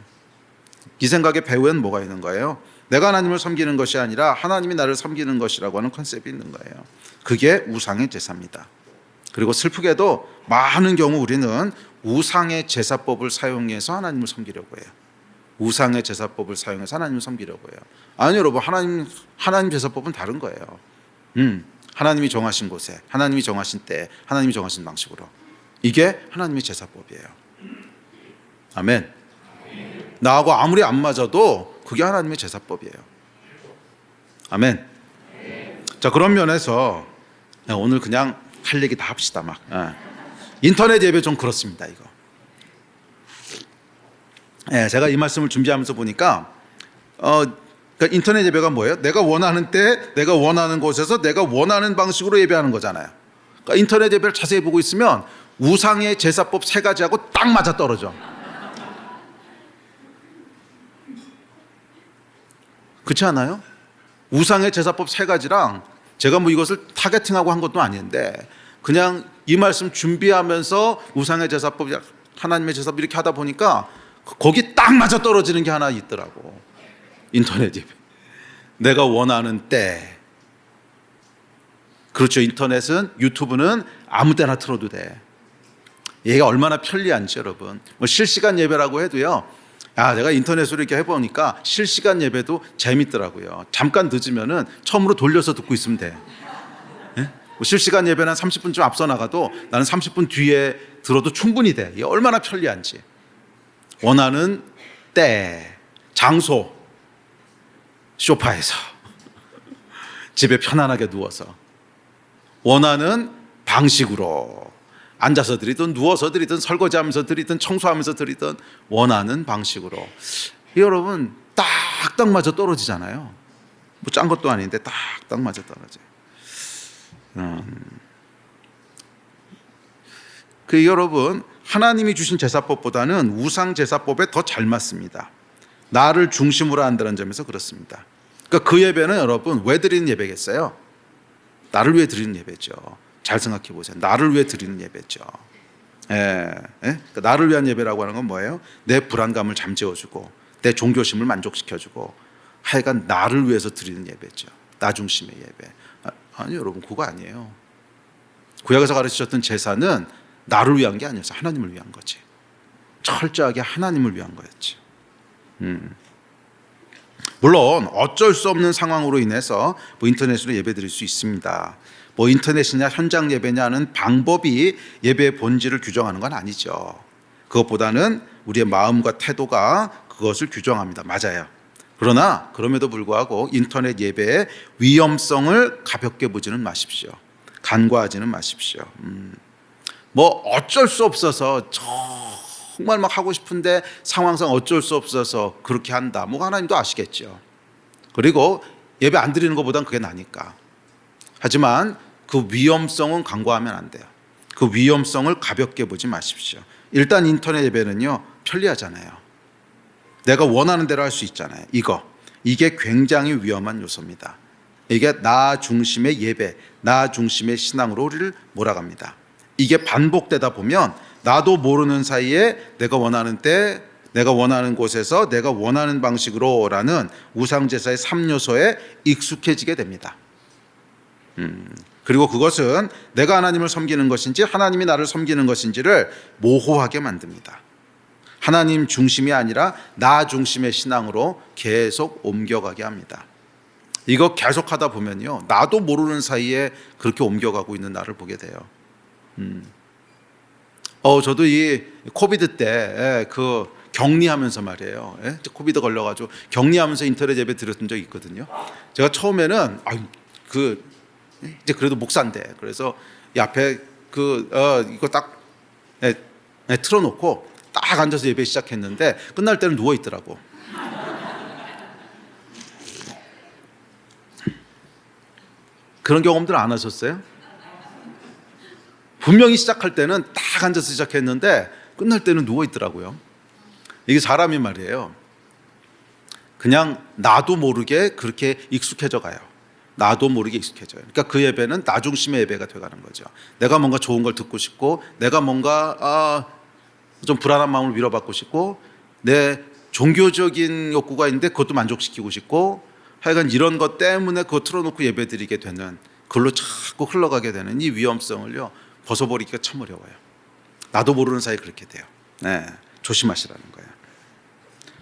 이 생각의 배후에는 뭐가 있는 거예요? 내가 하나님을 섬기는 것이 아니라 하나님이 나를 섬기는 것이라고 하는 컨셉이 있는 거예요. 그게 우상의 제사입니다. 그리고 슬프게도 많은 경우 우리는 우상의 제사법을 사용해서 하나님을 섬기려고 해요. 우상의 제사법을 사용해서 하나님을 섬기려고 해요. 아니 여러분, 하나님 제사법은 다른 거예요. 하나님이 정하신 곳에, 하나님이 정하신 때, 하나님이 정하신 방식으로. 이게 하나님의 제사법이에요. 아멘. 나하고 아무리 안 맞아도 그게 하나님의 제사법이에요. 아멘. 자, 그런 면에서 오늘 그냥 할 얘기 다 합시다. 막 인터넷 예배 좀 그렇습니다. 이거. 제가 이 말씀을 준비하면서 보니까 그러니까 인터넷 예배가 뭐예요? 내가 원하는 때, 내가 원하는 곳에서 내가 원하는 방식으로 예배하는 거잖아요. 그러니까 인터넷 예배를 자세히 보고 있으면 우상의 제사법 3가지하고 딱 맞아 떨어져. 그렇지 않아요? 우상의 제사법 3가지랑 제가 뭐 이것을 타겟팅하고 한 것도 아닌데 그냥 이 말씀 준비하면서 우상의 제사법, 하나님의 제사법 이렇게 하다 보니까 거기 딱 맞아 떨어지는 게 하나 있더라고. 인터넷 예배. 내가 원하는 때. 그렇죠. 인터넷은, 유튜브는 아무 때나 틀어도 돼. 얘가 얼마나 편리한지 여러분. 뭐 실시간 예배라고 해도요. 내가 인터넷으로 이렇게 해보니까 실시간 예배도 재밌더라고요. 잠깐 늦으면은 처음으로 돌려서 듣고 있으면 돼. 뭐 실시간 예배는 30분쯤 앞서 나가도 나는 30분 뒤에 들어도 충분히 돼. 이게 얼마나 편리한지. 원하는 때, 장소, 소파에서 집에 편안하게 누워서 원하는 방식으로 앉아서 드리든 누워서 드리든 설거지하면서 드리든 청소하면서 드리든 원하는 방식으로. 여러분 딱딱 맞아 떨어지잖아요. 뭐 짠 것도 아닌데 딱딱 맞아 떨어져요. 여러분 하나님이 주신 제사법보다는 우상 제사법에 더 잘 맞습니다. 나를 중심으로 한다는 점에서 그렇습니다. 그러니까 그 예배는 여러분 왜 드리는 예배겠어요? 나를 위해 드리는 예배죠. 잘 생각해 보세요. 나를 위해 드리는 예배죠. 그러니까 나를 위한 예배라고 하는 건 뭐예요? 내 불안감을 잠재워주고 내 종교심을 만족시켜주고 하여간 나를 위해서 드리는 예배죠. 나 중심의 예배. 아니 여러분 그거 아니에요. 구약에서 가르치셨던 제사는 나를 위한 게 아니었어요. 하나님을 위한 거지. 철저하게 하나님을 위한 거였지. 물론 어쩔 수 없는 상황으로 인해서 뭐 인터넷으로 예배 드릴 수 있습니다. 뭐 인터넷이냐 현장 예배냐는 방법이 예배의 본질을 규정하는 건 아니죠. 그것보다는 우리의 마음과 태도가 그것을 규정합니다. 맞아요. 그러나 그럼에도 불구하고 인터넷 예배의 위험성을 가볍게 보지는 마십시오. 간과하지는 마십시오. 뭐 어쩔 수 없어서 정말 막 하고 싶은데 상황상 어쩔 수 없어서 그렇게 한다. 뭐 하나님도 아시겠죠. 그리고 예배 안 드리는 것보단 그게 나니까. 하지만 그 위험성은 간과하면 안 돼요. 그 위험성을 가볍게 보지 마십시오. 일단 인터넷 예배는요 편리하잖아요. 내가 원하는 대로 할 수 있잖아요. 이게 굉장히 위험한 요소입니다. 이게 나 중심의 예배, 나 중심의 신앙으로 우리를 몰아갑니다. 이게 반복되다 보면 나도 모르는 사이에 내가 원하는 때, 내가 원하는 곳에서 내가 원하는 방식으로라는 우상제사의 3요소에 익숙해지게 됩니다. 그리고 그것은 내가 하나님을 섬기는 것인지 하나님이 나를 섬기는 것인지를 모호하게 만듭니다. 하나님 중심이 아니라 나 중심의 신앙으로 계속 옮겨가게 합니다. 이거 계속하다 보면요 나도 모르는 사이에 그렇게 옮겨가고 있는 나를 보게 돼요. 저도 이 코비드 때 그 격리하면서 말이에요. 코비드 걸려가지고 격리하면서 인터넷 예배 드렸던 적이 있거든요. 제가 처음에는 이제 그래도 목사인데 그래서 이 앞에 이거 딱 틀어놓고 딱 앉아서 예배 시작했는데 끝날 때는 누워 있더라고. 그런 경험들 안 하셨어요? 분명히 시작할 때는 딱 앉아서 시작했는데 끝날 때는 누워 있더라고요. 이게 사람이 말이에요. 그냥 나도 모르게 그렇게 익숙해져 가요. 나도 모르게 익숙해져요. 그러니까 그 예배는 나 중심의 예배가 돼가는 거죠. 내가 뭔가 좋은 걸 듣고 싶고, 내가 뭔가 좀 불안한 마음을 위로받고 싶고, 내 종교적인 욕구가 있는데 그것도 만족시키고 싶고, 하여간 이런 것 때문에 그거 틀어놓고 예배드리게 되는, 그걸로 자꾸 흘러가게 되는 이 위험성을요 벗어버리기가 참 어려워요. 나도 모르는 사이에 그렇게 돼요. 네, 조심하시라는 거예요.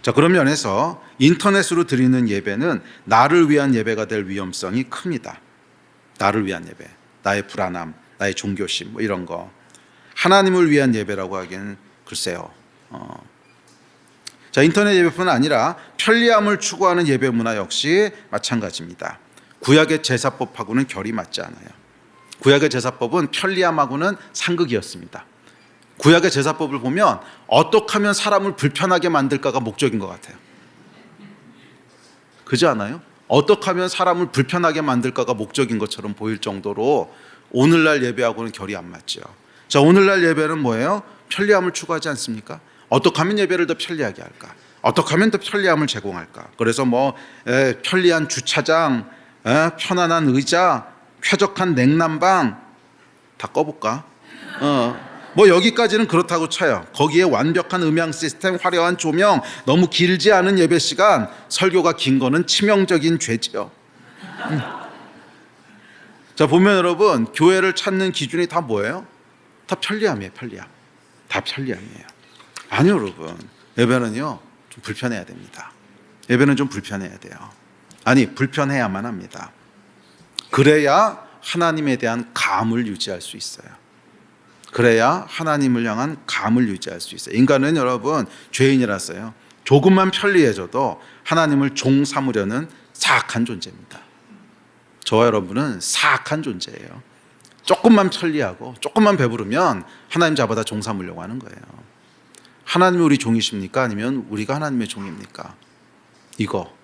자, 그런 면에서 인터넷으로 드리는 예배는 나를 위한 예배가 될 위험성이 큽니다. 나를 위한 예배, 나의 불안함, 나의 종교심 뭐 이런 거. 하나님을 위한 예배라고 하기는 글쎄요. 자, 인터넷 예배뿐 아니라 편리함을 추구하는 예배 문화 역시 마찬가지입니다. 구약의 제사법하고는 결이 맞지 않아요. 구약의 제사법은 편리함하고는 상극이었습니다. 구약의 제사법을 보면 어떻게 하면 사람을 불편하게 만들까가 목적인 것 같아요. 그렇지 않아요? 어떻게 하면 사람을 불편하게 만들까가 목적인 것처럼 보일 정도로 오늘날 예배하고는 결이 안 맞죠. 자, 오늘날 예배는 뭐예요? 편리함을 추구하지 않습니까? 어떻게 하면 예배를 더 편리하게 할까? 어떻게 하면 더 편리함을 제공할까? 그래서 편리한 주차장, 편안한 의자, 쾌적한 냉난방 다 꺼볼까? 여기까지는 그렇다고 쳐요. 거기에 완벽한 음향 시스템, 화려한 조명, 너무 길지 않은 예배 시간, 설교가 긴 거는 치명적인 죄지요. 자, 보면 여러분, 교회를 찾는 기준이 다 뭐예요? 다 편리함이에요. 편리함. 다 편리함이에요. 아니요, 여러분. 예배는요 좀 불편해야 됩니다. 예배는 좀 불편해야 돼요. 아니, 불편해야만 합니다. 그래야 하나님에 대한 감을 유지할 수 있어요. 그래야 하나님을 향한 감을 유지할 수 있어요. 인간은 여러분 죄인이라서요, 조금만 편리해져도 하나님을 종 삼으려는 사악한 존재입니다. 저와 여러분은 사악한 존재예요. 조금만 편리하고 조금만 배부르면 하나님 잡아다 종 삼으려고 하는 거예요. 하나님이 우리 종이십니까? 아니면 우리가 하나님의 종입니까? 이거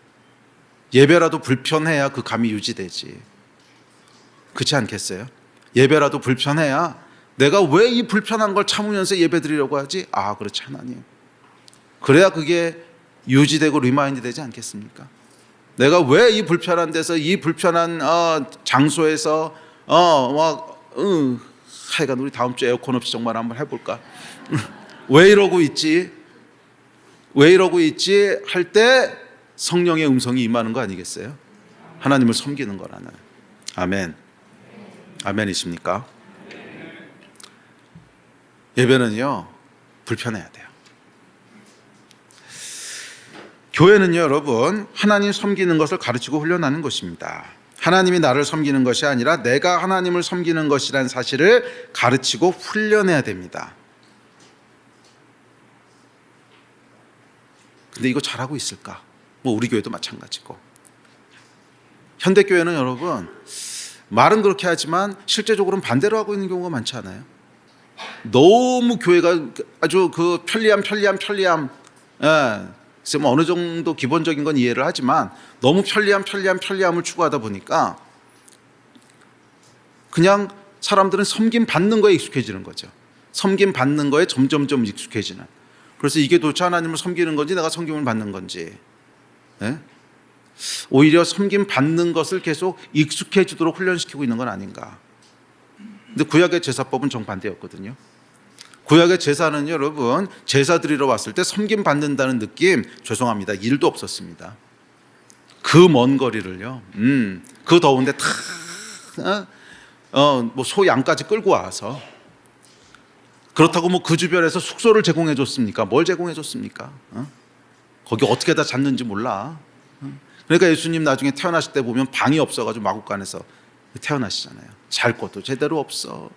예배라도 불편해야 그 감이 유지되지. 그렇지 않겠어요? 예배라도 불편해야 내가 왜 이 불편한 걸 참으면서 예배드리려고 하지? 그렇지, 하나님. 그래야 그게 유지되고 리마인드 되지 않겠습니까? 내가 왜 이 불편한 데서, 이 불편한 장소에서 하여간 우리 다음 주에 에어컨 없이 정말 한번 해볼까? 왜 이러고 있지? 왜 이러고 있지? 할 때 성령의 음성이 임하는 거 아니겠어요? 하나님을 섬기는 거라는. 아멘. 아멘이십니까? 예배는요 불편해야 돼요. 교회는요 여러분, 하나님 섬기는 것을 가르치고 훈련하는 것입니다. 하나님이 나를 섬기는 것이 아니라 내가 하나님을 섬기는 것이라는 사실을 가르치고 훈련해야 됩니다. 근데 이거 잘하고 있을까? 우리 교회도 마찬가지고. 현대교회는 여러분 말은 그렇게 하지만 실제적으로는 반대로 하고 있는 경우가 많지 않아요? 너무 교회가 아주 그 편리함. 그래서 어느 정도 기본적인 건 이해를 하지만 너무 편리함을 추구하다 보니까 그냥 사람들은 섬김 받는 거에 익숙해지는 거죠. 섬김 받는 거에 점점점 익숙해지는. 그래서 이게 도대체 하나님을 섬기는 건지 내가 섬김을 받는 건지, 오히려 섬김 받는 것을 계속 익숙해지도록 훈련시키고 있는 건 아닌가. 근데 구약의 제사법은 정반대였거든요. 구약의 제사는 여러분, 제사 드리러 왔을 때 섬김 받는다는 느낌, 죄송합니다, 1도 없었습니다. 그 먼 거리를요, 그 더운데 소 양까지 끌고 와서, 그렇다고 그 주변에서 숙소를 제공해 줬습니까? 뭘 제공해 줬습니까? 거기 어떻게 다 잤는지 몰라. 그러니까 예수님 나중에 태어나실 때 보면 방이 없어가지고 마구간에서 태어나시잖아요. 잘 곳도 제대로 없어.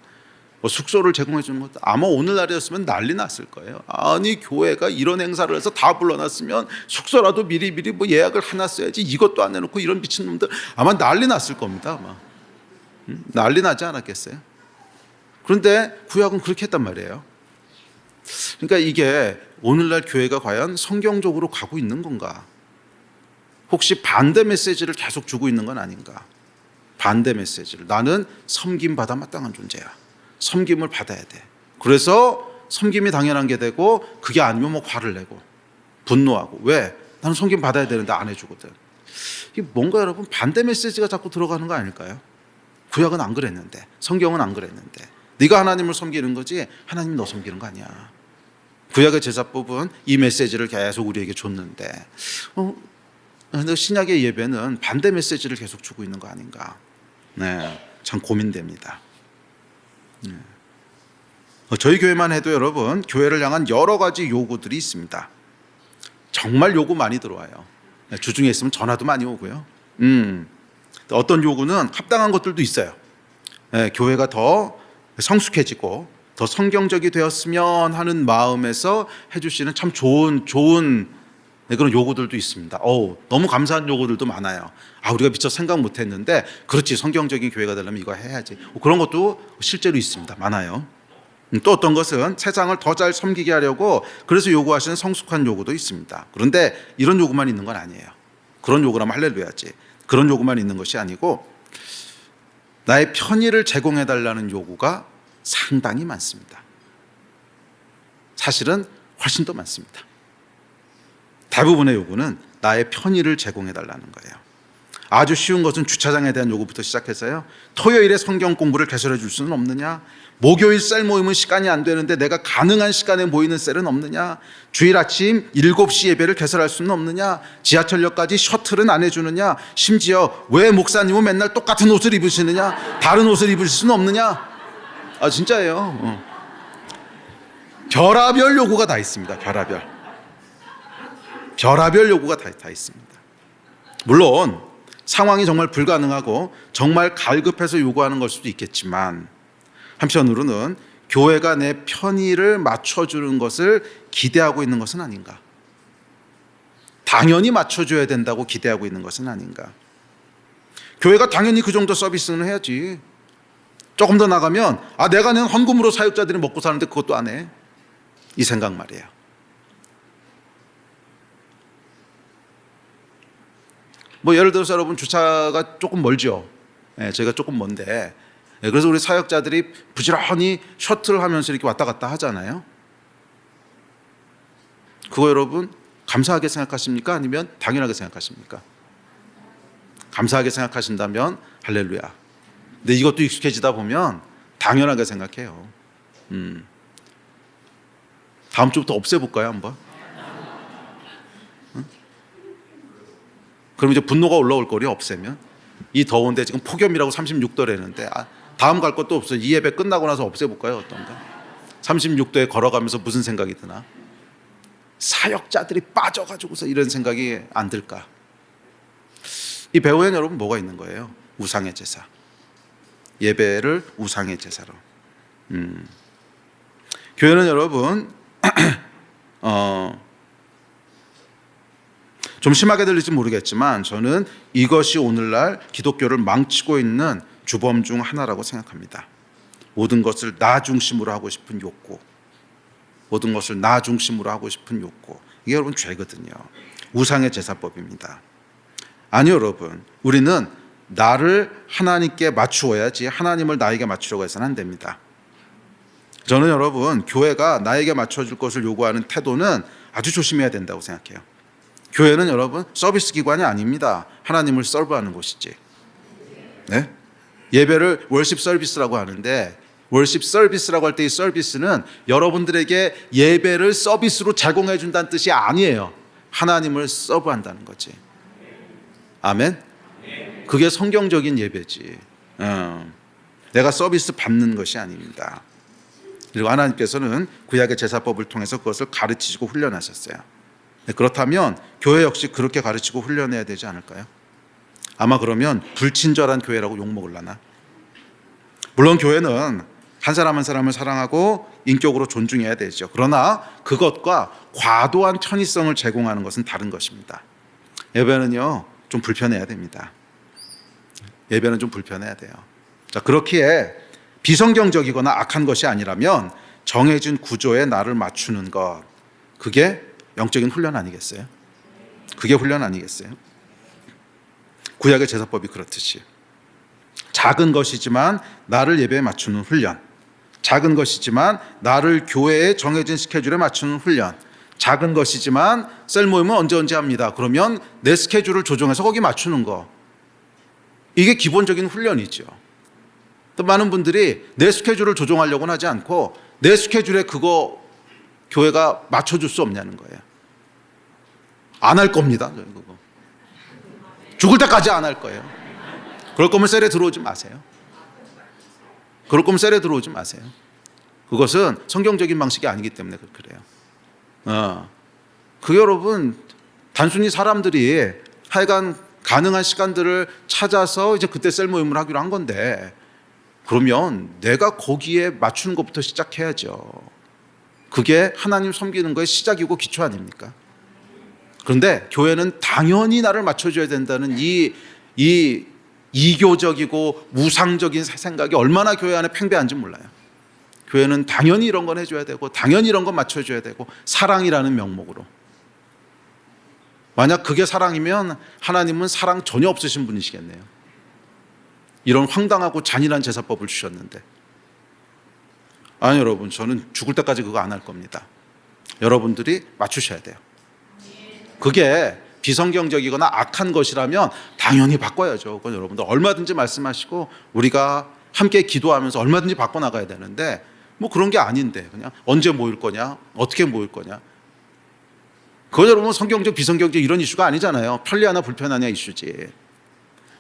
숙소를 제공해 주는 것도 아마 오늘날이었으면 난리 났을 거예요. 아니, 교회가 이런 행사를 해서 다 불러놨으면 숙소라도 미리 예약을 해놨어야지, 이것도 안 해놓고 이런 미친놈들, 아마 난리 났을 겁니다. 아마 난리 나지 않았겠어요? 그런데 구약은 그렇게 했단 말이에요. 그러니까 이게 오늘날 교회가 과연 성경적으로 가고 있는 건가? 혹시 반대 메시지를 계속 주고 있는 건 아닌가? 반대 메시지를, 나는 섬김받아 마땅한 존재야, 섬김을 받아야 돼. 그래서 섬김이 당연한 게 되고, 그게 아니면 화를 내고 분노하고. 왜? 나는 섬김 받아야 되는데 안 해주거든. 이게 뭔가 여러분 반대 메시지가 자꾸 들어가는 거 아닐까요? 구약은 안 그랬는데, 성경은 안 그랬는데, 네가 하나님을 섬기는 거지 하나님이 너 섬기는 거 아니야. 구약의 제사법은 이 메시지를 계속 우리에게 줬는데 근데 신약의 예배는 반대 메시지를 계속 주고 있는 거 아닌가. 네, 참 고민됩니다. 저희 교회만 해도 여러분 교회를 향한 여러 가지 요구들이 있습니다. 정말 요구 많이 들어와요. 주중에 있으면 전화도 많이 오고요. 어떤 요구는 합당한 것들도 있어요. 교회가 더 성숙해지고 더 성경적이 되었으면 하는 마음에서 해주시는 참 좋은 그런 요구들도 있습니다. 너무 감사한 요구들도 많아요. 우리가 미처 생각 못했는데 그렇지, 성경적인 교회가 되려면 이거 해야지. 그런 것도 실제로 있습니다. 많아요. 또 어떤 것은 세상을 더 잘 섬기게 하려고 그래서 요구하시는 성숙한 요구도 있습니다. 그런데 이런 요구만 있는 건 아니에요. 그런 요구라면 할렐루야지. 그런 요구만 있는 것이 아니고 나의 편의를 제공해달라는 요구가 상당히 많습니다. 사실은 훨씬 더 많습니다. 대부분의 요구는 나의 편의를 제공해달라는 거예요. 아주 쉬운 것은 주차장에 대한 요구부터 시작해서요. 토요일에 성경 공부를 개설해 줄 수는 없느냐? 목요일 셀 모임은 시간이 안 되는데 내가 가능한 시간에 모이는 셀은 없느냐? 주일 아침 7시 예배를 개설할 수는 없느냐? 지하철역까지 셔틀은 안 해주느냐? 심지어 왜 목사님은 맨날 똑같은 옷을 입으시느냐? 다른 옷을 입을 수는 없느냐? 진짜예요. 별하별 요구가 다 있습니다. 별하별 요구가 다 있습니다. 물론 상황이 정말 불가능하고 정말 갈급해서 요구하는 걸 수도 있겠지만 한편으로는 교회가 내 편의를 맞춰주는 것을 기대하고 있는 것은 아닌가. 당연히 맞춰줘야 된다고 기대하고 있는 것은 아닌가. 교회가 당연히 그 정도 서비스는 해야지. 조금 더 나가면 내가 낸 헌금으로 사역자들이 먹고 사는데 그것도 안 해. 이 생각 말이에요. 예를 들어서 여러분 주차가 조금 멀죠. 저희가 조금 먼데 그래서 우리 사역자들이 부지런히 셔틀 하면서 이렇게 왔다 갔다 하잖아요. 그거 여러분 감사하게 생각하십니까? 아니면 당연하게 생각하십니까? 감사하게 생각하신다면 할렐루야. 근데 이것도 익숙해지다 보면 당연하게 생각해요. 다음 주부터 없애볼까요 한번? 그럼 이제 분노가 올라올 거리 없애면. 이 더운데 지금 폭염이라고 36도라는데 다음 갈 것도 없어요. 이 예배 끝나고 나서 없애볼까요? 어떤가? 36도에 걸어가면서 무슨 생각이 드나? 사역자들이 빠져가지고서 이런 생각이 안 들까? 이 배후에는 여러분 뭐가 있는 거예요? 우상의 제사. 예배를 우상의 제사로. 교회는 여러분 좀 심하게 들릴지 모르겠지만 저는 이것이 오늘날 기독교를 망치고 있는 주범 중 하나라고 생각합니다. 모든 것을 나 중심으로 하고 싶은 욕구. 모든 것을 나 중심으로 하고 싶은 욕구. 이게 여러분 죄거든요. 우상의 제사법입니다. 아니요 여러분. 우리는 나를 하나님께 맞추어야지 하나님을 나에게 맞추려고 해서는 안 됩니다. 저는 여러분 교회가 나에게 맞춰줄 것을 요구하는 태도는 아주 조심해야 된다고 생각해요. 교회는 여러분 서비스 기관이 아닙니다. 하나님을 서브하는 곳이지. 네? 예배를 월십 서비스라고 하는데 월십 서비스라고 할 때 이 서비스는 여러분들에게 예배를 서비스로 제공해 준다는 뜻이 아니에요. 하나님을 서브한다는 거지. 아멘? 그게 성경적인 예배지. 내가 서비스 받는 것이 아닙니다. 그리고 하나님께서는 구약의 제사법을 통해서 그것을 가르치시고 훈련하셨어요. 그렇다면 교회 역시 그렇게 가르치고 훈련해야 되지 않을까요? 아마 그러면 불친절한 교회라고 욕먹으려나? 물론 교회는 한 사람 한 사람을 사랑하고 인격으로 존중해야 되죠. 그러나 그것과 과도한 편의성을 제공하는 것은 다른 것입니다. 예배는요 좀 불편해야 됩니다. 예배는 좀 불편해야 돼요. 자, 그렇기에 비성경적이거나 악한 것이 아니라면 정해진 구조에 나를 맞추는 것, 그게 영적인 훈련 아니겠어요? 그게 훈련 아니겠어요? 구약의 제사법이 그렇듯이 작은 것이지만 나를 예배에 맞추는 훈련, 작은 것이지만 나를 교회에 정해진 스케줄에 맞추는 훈련, 작은 것이지만 셀 모임은 언제 합니다. 그러면 내 스케줄을 조정해서 거기 맞추는 거. 이게 기본적인 훈련이죠. 또 많은 분들이 내 스케줄을 조정하려고는 하지 않고 내 스케줄에 그거 교회가 맞춰줄 수 없냐는 거예요. 안 할 겁니다. 그거. 죽을 때까지 안 할 거예요. 그럴 거면 셀에 들어오지 마세요. 그럴 거면 셀에 들어오지 마세요. 그것은 성경적인 방식이 아니기 때문에 그래요. 그 여러분 단순히 사람들이 하여간 가능한 시간들을 찾아서 이제 그때 셀 모임을 하기로 한 건데 그러면 내가 거기에 맞추는 것부터 시작해야죠. 그게 하나님 섬기는 거의 시작이고 기초 아닙니까? 그런데 교회는 당연히 나를 맞춰줘야 된다는 이 이교적이고 우상적인 생각이 얼마나 교회 안에 팽배한지 몰라요. 교회는 당연히 이런 건 해줘야 되고 당연히 이런 건 맞춰줘야 되고 사랑이라는 명목으로. 만약 그게 사랑이면 하나님은 사랑 전혀 없으신 분이시겠네요. 이런 황당하고 잔인한 제사법을 주셨는데. 아니 여러분, 저는 죽을 때까지 그거 안 할 겁니다. 여러분들이 맞추셔야 돼요. 그게 비성경적이거나 악한 것이라면 당연히 바꿔야죠. 그건 여러분들 얼마든지 말씀하시고 우리가 함께 기도하면서 얼마든지 바꿔나가야 되는데 뭐 그런 게 아닌데 그냥 언제 모일 거냐, 어떻게 모일 거냐. 그건 여러분 성경적 비성경적 이런 이슈가 아니잖아요. 편리하나 불편하냐 이슈지.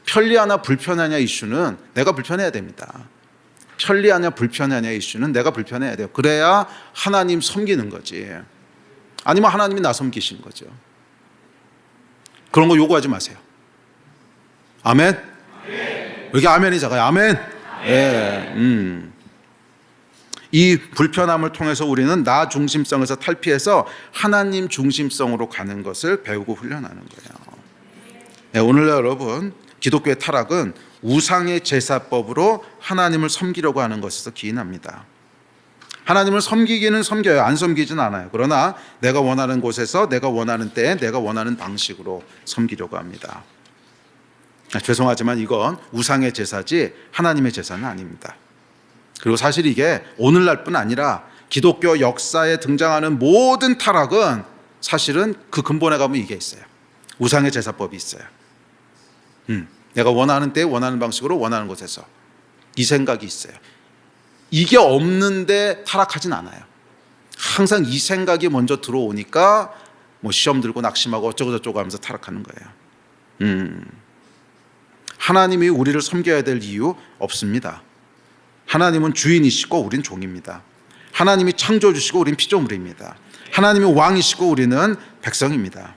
편리하나 불편하냐 이슈는 내가 불편해야 됩니다. 편리하냐 불편하냐 이슈는 내가 불편해야 돼요. 그래야 하나님 섬기는 거지. 아니면 하나님이 나 섬기신 거죠. 그런 거 요구하지 마세요. 아멘? 여기 아멘이 작아요. 아멘? 예. 이 불편함을 통해서 우리는 나 중심성에서 탈피해서 하나님 중심성으로 가는 것을 배우고 훈련하는 거예요. 네, 오늘 여러분 기독교의 타락은 우상의 제사법으로 하나님을 섬기려고 하는 것에서 기인합니다. 하나님을 섬기기는 섬겨요. 안 섬기진 않아요. 그러나 내가 원하는 곳에서 내가 원하는 때에 내가 원하는 방식으로 섬기려고 합니다. 죄송하지만 이건 우상의 제사지 하나님의 제사는 아닙니다. 그리고 사실 이게 오늘날뿐 아니라 기독교 역사에 등장하는 모든 타락은 사실은 그 근본에 가면 이게 있어요. 우상의 제사법이 있어요. 내가 원하는 때에 원하는 방식으로 원하는 곳에서 이 생각이 있어요. 이게 없는데 타락하진 않아요. 항상 이 생각이 먼저 들어오니까 뭐 시험 들고 낙심하고 어쩌고 저쩌고 하면서 타락하는 거예요. 하나님이 우리를 섬겨야 될 이유 없습니다. 하나님은 주인이시고 우린 종입니다. 하나님이 창조주시고 우린 피조물입니다. 하나님이 왕이시고 우리는 백성입니다.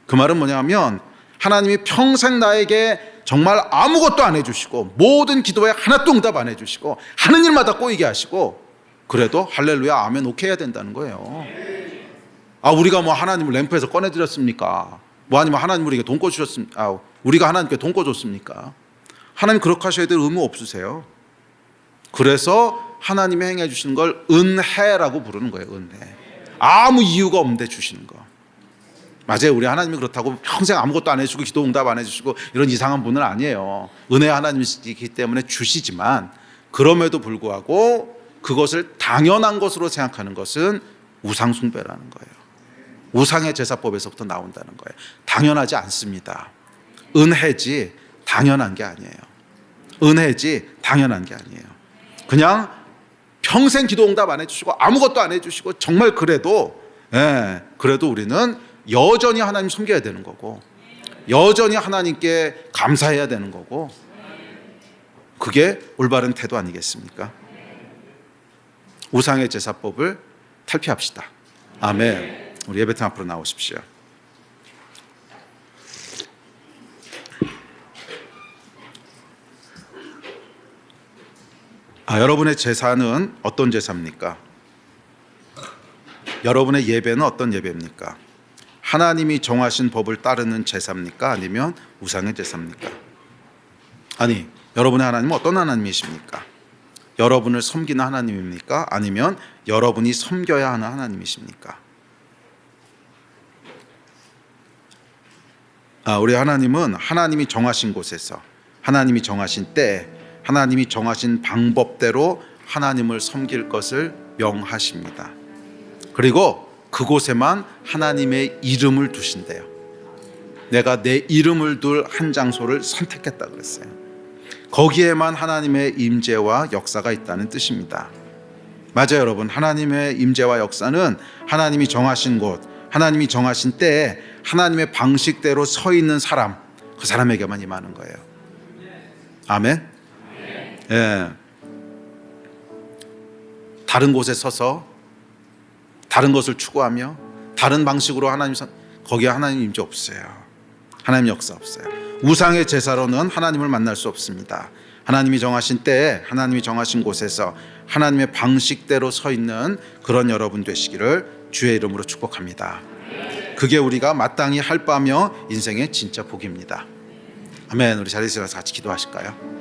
그 말은 뭐냐면 하나님이 평생 나에게 정말 아무것도 안 해주시고 모든 기도에 하나도 응답 안 해주시고 하는 일마다 꼬이게 하시고 그래도 할렐루야 아멘 오케이 해야 된다는 거예요. 우리가 뭐 하나님을 램프에서 꺼내드렸습니까? 뭐 아니면 하나님 우리에게 돈 꿔주셨습니까? 우리가 하나님께 돈 꿔줬습니까? 하나님 그렇게 하셔야 될 의무 없으세요. 그래서 하나님이 행해 주시는 걸 은혜라고 부르는 거예요. 은혜. 아무 이유가 없는데 주시는 거. 맞아요. 우리 하나님이 그렇다고 평생 아무것도 안 해주시고 기도 응답 안 해주시고 이런 이상한 분은 아니에요. 은혜 하나님이시기 때문에 주시지만 그럼에도 불구하고 그것을 당연한 것으로 생각하는 것은 우상 숭배라는 거예요. 우상의 제사법에서부터 나온다는 거예요. 당연하지 않습니다. 은혜지 당연한 게 아니에요. 은혜지 당연한 게 아니에요. 그냥 평생 기도 응답 안 해주시고 아무것도 안 해주시고 정말 그래도 우리는 여전히 하나님 섬겨야 되는 거고 여전히 하나님께 감사해야 되는 거고 그게 올바른 태도 아니겠습니까? 우상의 제사법을 탈피합시다. 아멘. 우리 예배팀 앞으로 나오십시오. 여러분의 제사는 어떤 제사입니까? 여러분의 예배는 어떤 예배입니까? 하나님이 정하신 법을 따르는 제사입니까? 아니면 우상의 제사입니까? 아니, 여러분의 하나님은 어떤 하나님이십니까? 여러분을 섬기는 하나님입니까? 아니면 여러분이 섬겨야 하는 하나님이십니까? 우리 하나님은 하나님이 정하신 곳에서 하나님이 정하신 때 하나님이 정하신 방법대로 하나님을 섬길 것을 명하십니다. 그리고 그곳에만 하나님의 이름을 두신대요. 내가 내 이름을 둘 한 장소를 선택했다 그랬어요. 거기에만 하나님의 임재와 역사가 있다는 뜻입니다. 맞아요, 여러분. 하나님의 임재와 역사는 하나님이 정하신 곳, 하나님이 정하신 때에 하나님의 방식대로 서 있는 사람, 그 사람에게만 임하는 거예요. 아멘. 예. 다른 곳에 서서 다른 것을 추구하며 다른 방식으로 거기에 하나님 임재 없어요. 하나님 역사 없어요. 우상의 제사로는 하나님을 만날 수 없습니다. 하나님이 정하신 때에 하나님이 정하신 곳에서 하나님의 방식대로 서 있는 그런 여러분 되시기를 주의 이름으로 축복합니다. 그게 우리가 마땅히 할 바며 인생의 진짜 복입니다. 아멘. 우리 자리에서 일어나서 같이 기도하실까요?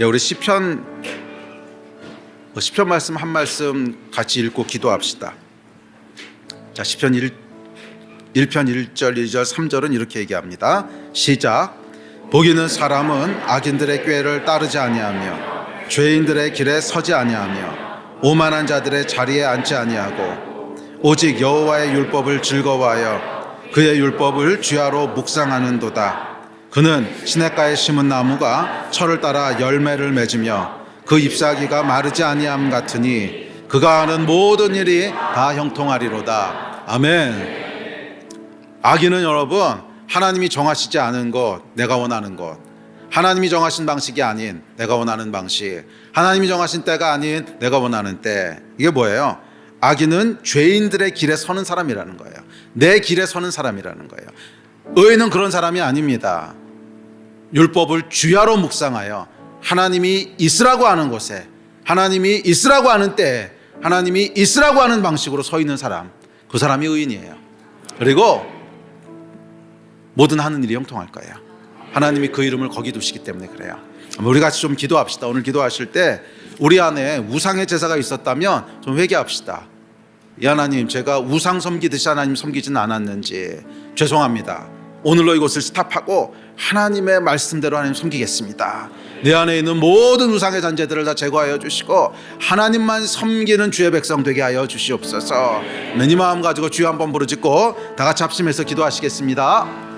우리 시편 말씀 한 말씀 같이 읽고 기도합시다. 자, 시편 1편 1절, 2절, 3절은 이렇게 얘기합니다. 시작. 복 있는 사람은 악인들의 꾀를 따르지 아니하며 죄인들의 길에 서지 아니하며 오만한 자들의 자리에 앉지 아니하고 오직 여호와의 율법을 즐거워하여 그의 율법을 주야로 묵상하는도다. 그는 시냇가에 심은 나무가 철을 따라 열매를 맺으며 그 잎사귀가 마르지 아니함 같으니 그가 하는 모든 일이 다 형통하리로다. 아멘. 악인은 여러분, 하나님이 정하시지 않은 것, 내가 원하는 것, 하나님이 정하신 방식이 아닌 내가 원하는 방식, 하나님이 정하신 때가 아닌 내가 원하는 때, 이게 뭐예요? 악인은 죄인들의 길에 서는 사람이라는 거예요. 내 길에 서는 사람이라는 거예요. 의인은 그런 사람이 아닙니다. 율법을 주야로 묵상하여 하나님이 있으라고 하는 곳에, 하나님이 있으라고 하는 때에, 하나님이 있으라고 하는 방식으로 서 있는 사람, 그 사람이 의인이에요. 그리고 모든 하는 일이 형통할 거예요. 하나님이 그 이름을 거기 두시기 때문에 그래요. 우리 같이 좀 기도합시다. 오늘 기도하실 때 우리 안에 우상의 제사가 있었다면 좀 회개합시다. 이 하나님, 제가 우상 섬기듯이 하나님 섬기지는 않았는지 죄송합니다. 오늘로 이것을 스탑하고 하나님의 말씀대로 하나님 섬기겠습니다. 내 안에 있는 모든 우상의 잔재들을 다 제거하여 주시고 하나님만 섬기는 주의 백성 되게 하여 주시옵소서. 이 마음 가지고 주여 한번 부르짖고 다 같이 합심해서 기도하시겠습니다.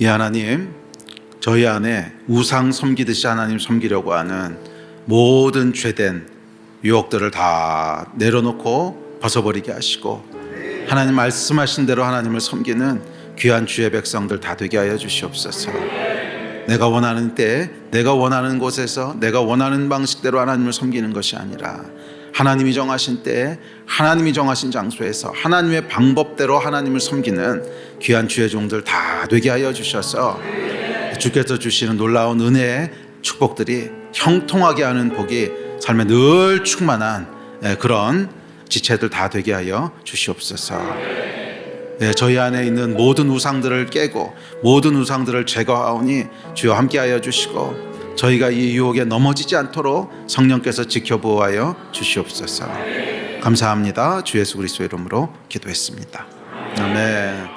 이 하나님, 저희 안에 우상 섬기듯이 하나님 섬기려고 하는 모든 죄된 유혹들을 다 내려놓고 벗어버리게 하시고, 하나님 말씀하신 대로 하나님을 섬기는 귀한 주의 백성들 다 되게 하여 주시옵소서. 내가 원하는 때, 내가 원하는 곳에서, 내가 원하는 방식대로 하나님을 섬기는 것이 아니라 하나님이 정하신 때, 하나님이 정하신 장소에서 하나님의 방법대로 하나님을 섬기는 귀한 주의 종들 다 되게 하여 주셔서 주께서 주시는 놀라운 은혜의 축복들이 형통하게 하는 복이 삶에 늘 충만한 그런 지체들 다 되게 하여 주시옵소서. 저희 안에 있는 모든 우상들을 깨고 모든 우상들을 제거하오니 주여 함께하여 주시고, 저희가 이 유혹에 넘어지지 않도록 성령께서 지켜보호하여 주시옵소서. 감사합니다. 주 예수 그리스도의 이름으로 기도했습니다. 아멘.